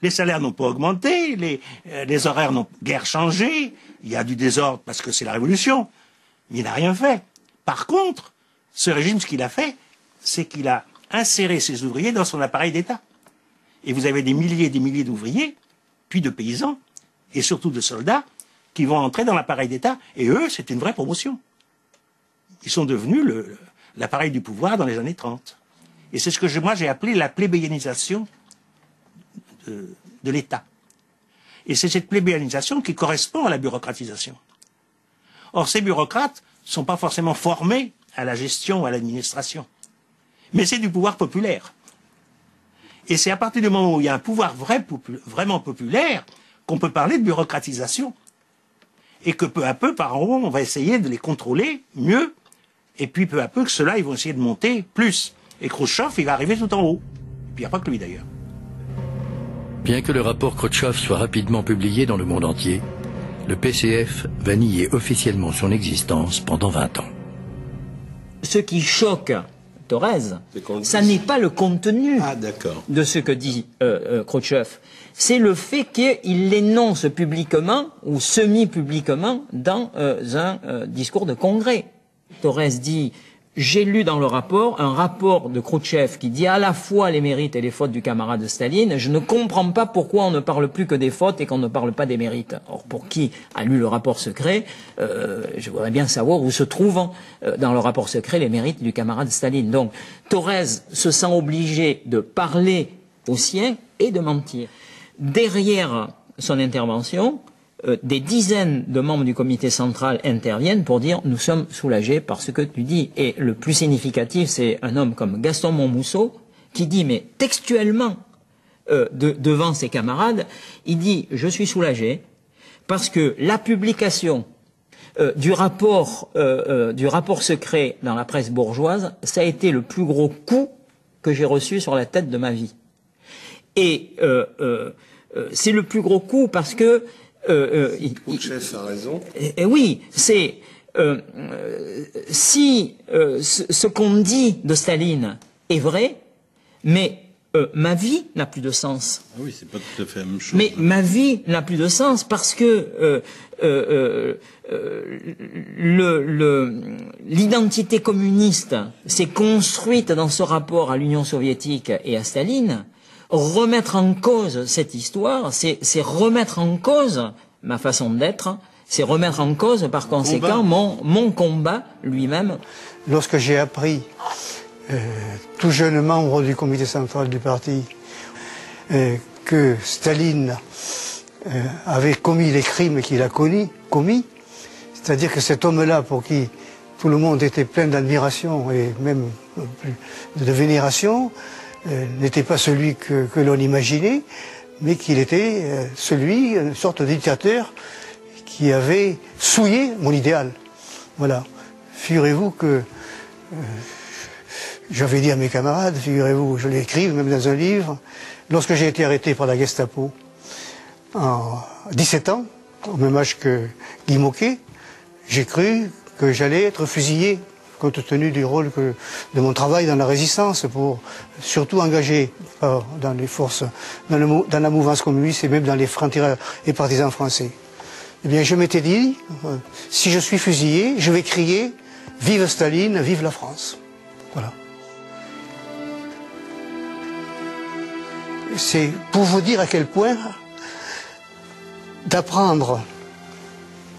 Les salaires n'ont pas augmenté, les horaires n'ont guère changé, il y a du désordre parce que c'est la révolution, mais il n'a rien fait. Par contre, ce régime, ce qu'il a fait, c'est qu'il a inséré ses ouvriers dans son appareil d'État. Et vous avez des milliers et des milliers d'ouvriers, puis de paysans, et surtout de soldats, qui vont entrer dans l'appareil d'État, et eux, c'est une vraie promotion. Ils sont devenus l'appareil du pouvoir dans les années 30. Et c'est ce que moi j'ai appelé la plébéianisation de l'État. Et c'est cette plébéianisation qui correspond à la bureaucratisation. Or, ces bureaucrates ne sont pas forcément formés à la gestion ou à l'administration. Mais c'est du pouvoir populaire. Et c'est à partir du moment où il y a un pouvoir vraiment populaire qu'on peut parler de bureaucratisation. Et que peu à peu, par en haut, on va essayer de les contrôler mieux. Et puis peu à peu, que ceux-là, ils vont essayer de monter plus. Et Khrouchtchev, il va arriver tout en haut. Et puis il n'y a pas que lui d'ailleurs. Bien que le rapport Khrouchtchev soit rapidement publié dans le monde entier, le PCF va nier officiellement son existence pendant 20 ans. Ce qui choque Thorez, ça n'est pas le contenu de ce que dit Khrouchtchev, c'est le fait qu'il l'énonce publiquement ou semi-publiquement dans un discours de congrès. Thorez dit... J'ai lu dans le rapport un rapport de Khrouchtchev qui dit à la fois les mérites et les fautes du camarade Staline. Je ne comprends pas pourquoi on ne parle plus que des fautes et qu'on ne parle pas des mérites. Or, pour qui a lu le rapport secret, je voudrais bien savoir où se trouvent dans le rapport secret les mérites du camarade Staline. Donc, Thorez se sent obligé de parler aux siens et de mentir. Derrière son intervention, des dizaines de membres du comité central interviennent pour dire « nous sommes soulagés par ce que tu dis ». Et le plus significatif, c'est un homme comme Gaston Monmousseau qui dit, mais textuellement, devant ses camarades, il dit « je suis soulagé parce que la publication du rapport secret dans la presse bourgeoise, ça a été le plus gros coup que j'ai reçu sur la tête de ma vie. Et c'est le plus gros coup parce que Khrouchtchev a raison. Oui, c'est si ce qu'on dit de Staline est vrai, mais ma vie n'a plus de sens. Ah oui, c'est pas tout à fait la même chose. Mais ma vie n'a plus de sens parce que l'identité communiste s'est construite dans ce rapport à l'Union soviétique et à Staline. Remettre en cause cette histoire, c'est remettre en cause ma façon d'être, c'est remettre en cause par conséquent mon combat lui-même. Lorsque j'ai appris, tout jeune membre du comité central du parti, que Staline avait commis les crimes qu'il a commis, c'est-à-dire que cet homme-là, pour qui tout le monde était plein d'admiration et même de vénération, n'était pas celui que l'on imaginait, mais qu'il était une sorte de dictateur qui avait souillé mon idéal. Voilà. Figurez-vous que j'avais dit à mes camarades, figurez-vous, je l'ai écrit même dans un livre, lorsque j'ai été arrêté par la Gestapo en 17 ans, au même âge que Guy Môquet, j'ai cru que j'allais être fusillé, compte tenu du rôle de mon travail dans la résistance, pour surtout engager dans les forces, dans la mouvance communiste et même dans les francs-tireurs et partisans français. Eh bien, je m'étais dit, si je suis fusillé, je vais crier « Vive Staline, vive la France ». Voilà. C'est pour vous dire à quel point d'apprendre,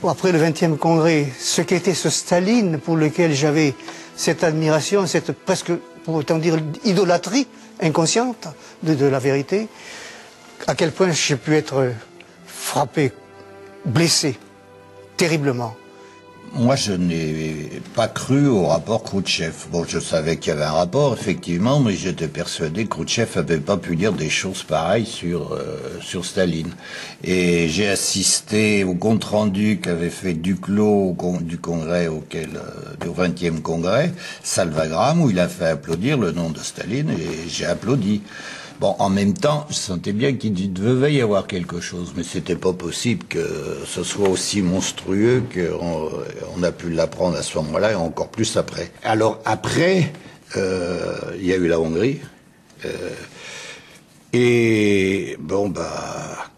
après le 20e congrès, ce qu'était ce Staline pour lequel j'avais cette admiration, cette presque, pour autant dire, idolâtrie inconsciente de la vérité, à quel point j'ai pu être frappé, blessé, terriblement. Moi, je n'ai pas cru au rapport Khrouchtchev. Bon, je savais qu'il y avait un rapport, effectivement, mais j'étais persuadé que Khrouchtchev n'avait pas pu dire des choses pareilles sur Staline. Et j'ai assisté au compte-rendu qu'avait fait Duclos du congrès du 20e congrès, Salvagram, où il a fait applaudir le nom de Staline, et j'ai applaudi. Bon, en même temps, je sentais bien qu'il devait y avoir quelque chose, mais c'était pas possible que ce soit aussi monstrueux qu'on a pu l'apprendre à ce moment-là, et encore plus après. Alors après, il y a eu la Hongrie, et bon,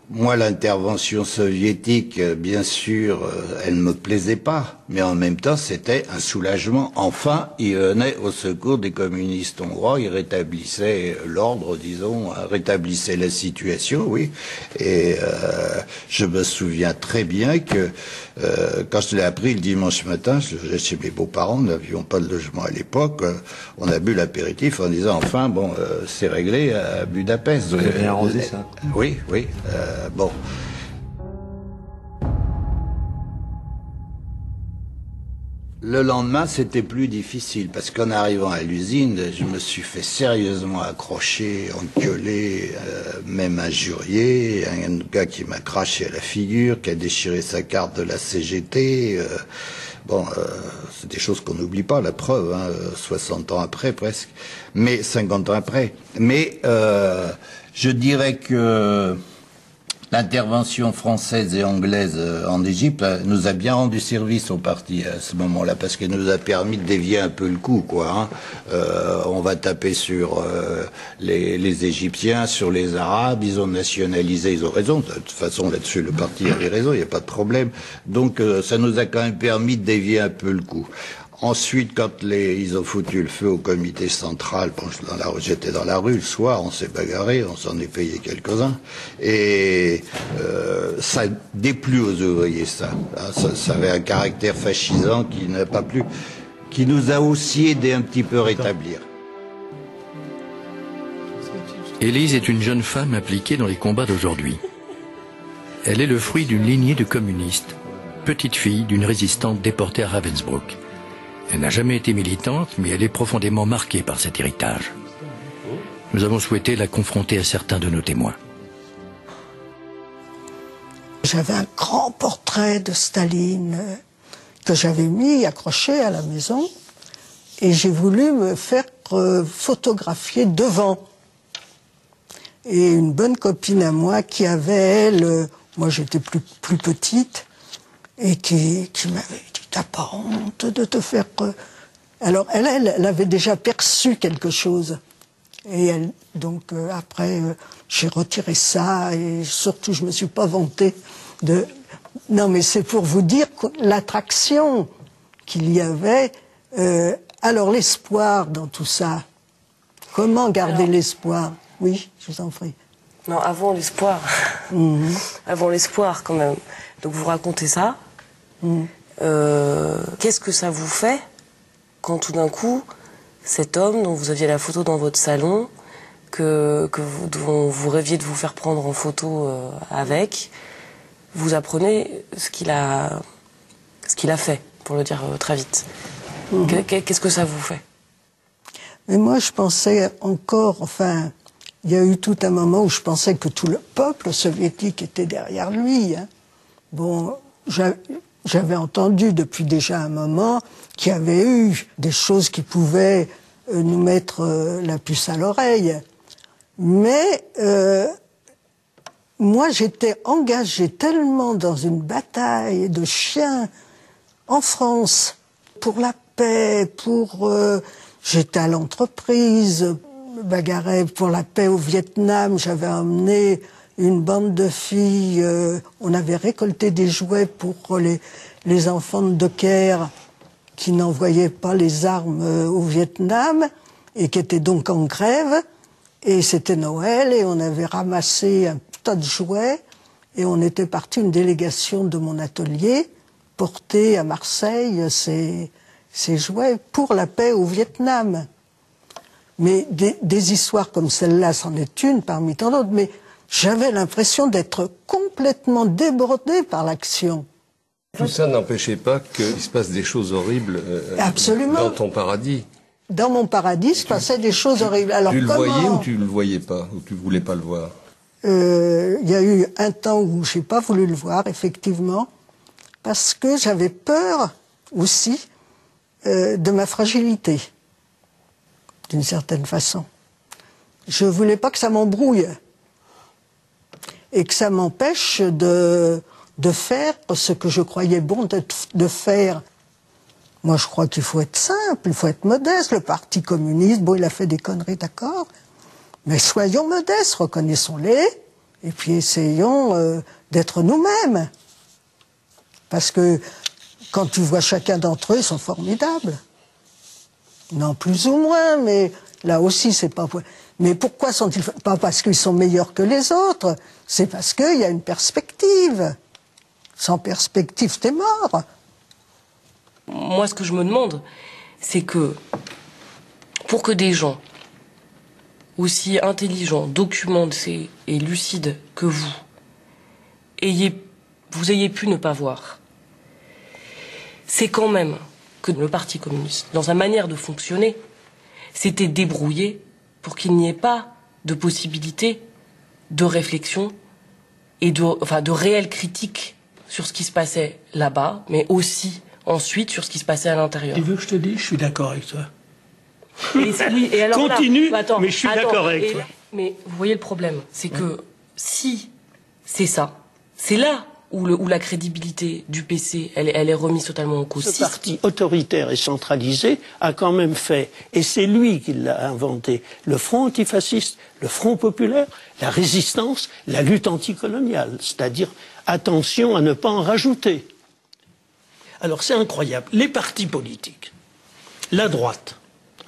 moi, l'intervention soviétique, bien sûr, elle ne me plaisait pas, mais en même temps, c'était un soulagement. Enfin, il venait au secours des communistes hongrois, il rétablissait l'ordre, disons, rétablissait la situation, oui. Et je me souviens très bien que quand je l'ai appris le dimanche matin, je vais chez mes beaux-parents, nous n'avions pas de logement à l'époque, on a bu l'apéritif en disant, enfin, bon, c'est réglé à Budapest. Vous avez bien arrosé ça? Oui, oui. Bon. Le lendemain, c'était plus difficile, parce qu'en arrivant à l'usine, je me suis fait sérieusement accrocher, engueuler, même injurier. Un gars qui m'a craché à la figure, qui a déchiré sa carte de la CGT. C'est des choses qu'on n'oublie pas, la preuve, 60 ans après presque, mais 50 ans après. Mais je dirais que l'intervention française et anglaise en Égypte nous a bien rendu service au parti à ce moment-là, parce qu'elle nous a permis de dévier un peu le coup, quoi. On va taper sur les Égyptiens, sur les Arabes, ils ont nationalisé, ils ont raison. De toute façon, là-dessus, le parti avait raison, il n'y a pas de problème. Donc, ça nous a quand même permis de dévier un peu le coup. Ensuite, quand ils ont foutu le feu au comité central, bon, j'étais dans la rue le soir, on s'est bagarré, on s'en est payé quelques-uns, et ça déplut aux ouvriers, ça avait un caractère fascisant qui n'a pas plu, qui nous a aussi aidé un petit peu à rétablir. Élise est une jeune femme impliquée dans les combats d'aujourd'hui. Elle est le fruit d'une lignée de communistes, petite fille d'une résistante déportée à Ravensbrück. Elle n'a jamais été militante, mais elle est profondément marquée par cet héritage. Nous avons souhaité la confronter à certains de nos témoins. J'avais un grand portrait de Staline que j'avais mis accroché à la maison et j'ai voulu me faire photographier devant. Et une bonne copine à moi qui avait, elle, moi j'étais plus petite, et qui m'avait dit « T'as pas honte de te faire... » Alors elle avait déjà perçu quelque chose. Et donc après, j'ai retiré ça et surtout, je me suis pas vantée de... Non, mais c'est pour vous dire l'attraction qu'il y avait. Alors, l'espoir dans tout ça. Comment garder l'espoir? Oui, je vous en prie. Non, avant l'espoir. Avant l'espoir, quand même. Donc, vous racontez ça. Qu'est-ce que ça vous fait quand tout d'un coup, cet homme dont vous aviez la photo dans votre salon, dont vous rêviez de vous faire prendre en photo avec, vous apprenez ce qu'il a fait, pour le dire très vite. Qu'est-ce que ça vous fait? Mais moi, je pensais encore, enfin, il y a eu tout un moment où je pensais que tout le peuple soviétique était derrière lui. Hein. Bon, j'avais entendu depuis déjà un moment qu'il y avait eu des choses qui pouvaient nous mettre la puce à l'oreille. Mais moi, j'étais engagée tellement dans une bataille de chiens en France pour la paix, j'étais à l'entreprise, bagarrais pour la paix au Vietnam, j'avais emmené une bande de filles, on avait récolté des jouets pour les enfants de Docker qui n'envoyaient pas les armes au Vietnam et qui étaient donc en grève. Et c'était Noël et on avait ramassé un tas de jouets et on était parti, une délégation de mon atelier, porter à Marseille ces jouets pour la paix au Vietnam. Mais des histoires comme celle-là, c'en est une parmi tant d'autres, mais j'avais l'impression d'être complètement débordée par l'action. Tout ça n'empêchait pas qu'il se passe des choses horribles dans ton paradis. Dans mon paradis, il se passait des choses horribles. Alors, tu le voyais ou tu le voyais pas, ou tu voulais pas le voir? Il y a eu un temps où j'ai pas voulu le voir, effectivement, parce que j'avais peur aussi de ma fragilité, d'une certaine façon. Je voulais pas que ça m'embrouille et que ça m'empêche de faire ce que je croyais bon de faire. Moi, je crois qu'il faut être simple, il faut être modeste. Le Parti communiste, bon, il a fait des conneries, d'accord, mais soyons modestes, reconnaissons-les, et puis essayons d'être nous-mêmes. Parce que quand tu vois chacun d'entre eux, ils sont formidables. Non, plus ou moins, mais là aussi, c'est pas... Mais pourquoi sont-ils... Pas parce qu'ils sont meilleurs que les autres, c'est parce qu'il y a une perspective. Sans perspective, t'es mort. Moi, ce que je me demande, c'est que pour que des gens aussi intelligents, documentés et lucides que vous ayez pu ne pas voir, c'est quand même que le Parti communiste, dans sa manière de fonctionner, s'était débrouillé pour qu'il n'y ait pas de possibilité de réflexion et de réelle critique sur ce qui se passait là-bas, mais aussi ensuite sur ce qui se passait à l'intérieur. Tu veux que je te dise, je suis d'accord avec toi. Et alors continue, là, mais je suis d'accord avec toi. Mais vous voyez le problème, c'est que si c'est ça, c'est là où la crédibilité du PC, elle est remise totalement en cause. Ce parti autoritaire et centralisé a quand même fait, et c'est lui qui l'a inventé, le front antifasciste, le front populaire, la résistance, la lutte anticoloniale, c'est-à-dire attention à ne pas en rajouter. Alors c'est incroyable, les partis politiques, la droite,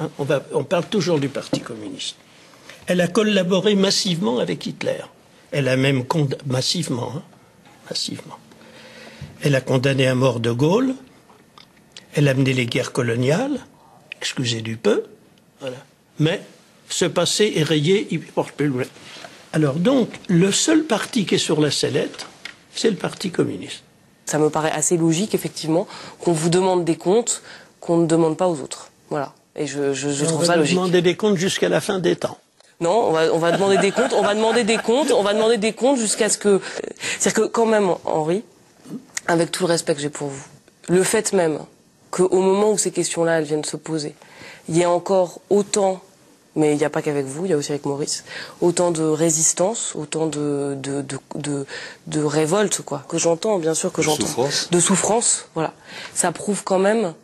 hein, on parle toujours du Parti communiste, elle a collaboré massivement avec Hitler, elle a même massivement. Elle a condamné à mort De Gaulle, elle a mené les guerres coloniales, excusez du peu, voilà. Mais ce passé est rayé, il porte plus loin. Alors donc, le seul parti qui est sur la sellette, c'est le Parti communiste. Ça me paraît assez logique, effectivement, qu'on vous demande des comptes qu'on ne demande pas aux autres. Voilà. Et je trouve ça logique. On va demander des comptes jusqu'à la fin des temps. Non, on va demander des comptes, on va demander des comptes jusqu'à ce que... C'est-à-dire que quand même, Henri, avec tout le respect que j'ai pour vous, le fait même qu'au moment où ces questions-là, elles viennent se poser, il y a encore autant, mais il n'y a pas qu'avec vous, il y a aussi avec Maurice, autant de résistance, autant de révolte, quoi, que j'entends, bien sûr que j'entends. De souffrance, voilà. Ça prouve quand même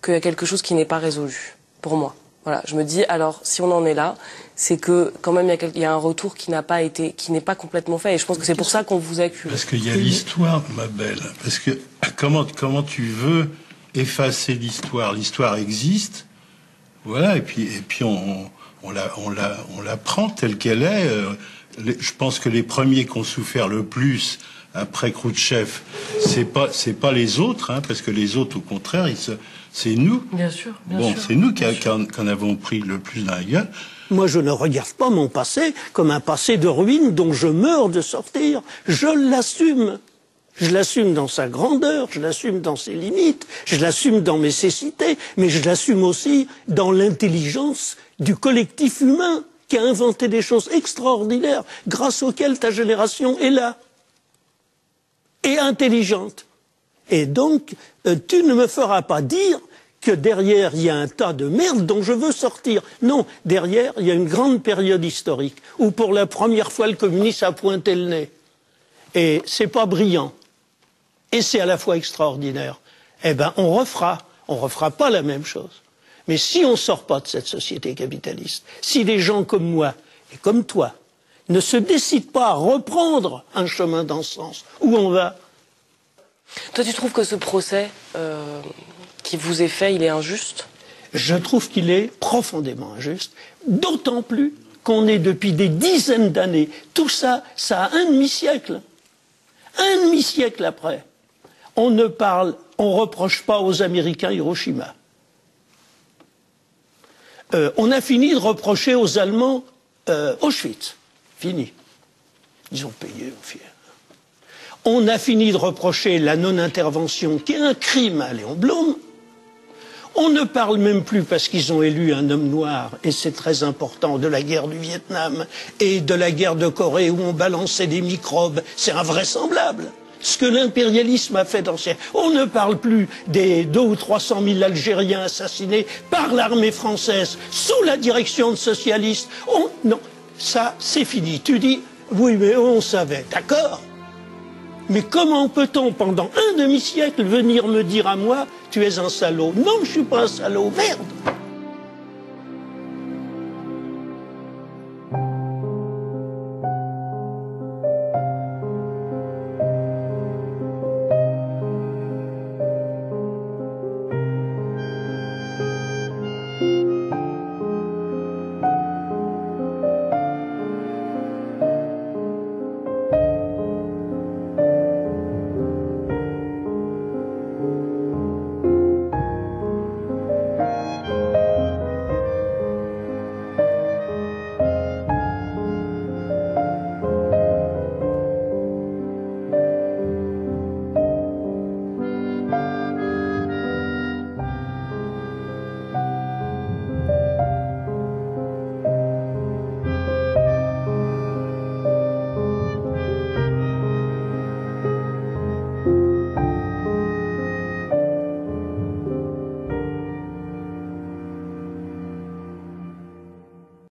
qu'il y a quelque chose qui n'est pas résolu, pour moi. Voilà, je me dis, alors, si on en est là, c'est que, quand même, il y a un retour qui n'est pas complètement fait. Et je pense que c'est pour ça qu'on vous accuse. Parce qu'il y a l'histoire, ma belle. Parce que, comment tu veux effacer l'histoire? L'histoire existe. Voilà, et puis on la prend telle qu'elle est. Je pense que les premiers qui ont souffert le plus après Khrouchtchev, c'est pas les autres, hein, parce que les autres, au contraire, c'est nous. Bien sûr. C'est nous qui en avons pris le plus dans la gueule. Moi, je ne regarde pas mon passé comme un passé de ruine dont je meurs de sortir. Je l'assume. Je l'assume dans sa grandeur, je l'assume dans ses limites, je l'assume dans mes cécités, mais je l'assume aussi dans l'intelligence du collectif humain qui a inventé des choses extraordinaires grâce auxquelles ta génération est là. Et intelligente. Et donc, tu ne me feras pas dire que derrière, il y a un tas de merde dont je veux sortir. Non, derrière, il y a une grande période historique où pour la première fois, le communisme a pointé le nez. Et c'est pas brillant. Et c'est à la fois extraordinaire. Eh ben, on refera pas la même chose. Mais si on sort pas de cette société capitaliste, si des gens comme moi et comme toi ne se décident pas à reprendre un chemin dans ce sens, où on va? Toi, tu trouves que ce procès qui vous est fait, il est injuste? Je trouve qu'il est profondément injuste, d'autant plus qu'on est depuis des dizaines d'années. Tout ça, ça a un demi-siècle. Un demi-siècle après. On reproche pas aux Américains Hiroshima. On a fini de reprocher aux Allemands Auschwitz. Fini. Ils ont payé, on fier. On a fini de reprocher la non-intervention, qui est un crime à Léon Blum. On ne parle même plus, parce qu'ils ont élu un homme noir, et c'est très important, de la guerre du Vietnam et de la guerre de Corée où on balançait des microbes. C'est invraisemblable. Ce que l'impérialisme a fait dans ces... On ne parle plus des 200 ou 300 000 Algériens assassinés par l'armée française sous la direction de socialistes. Non, ça, c'est fini. Tu dis, oui, mais on savait, d'accord. Mais comment peut-on, pendant un demi-siècle, venir me dire à moi, tu es un salaud? Non, je suis pas un salaud, merde.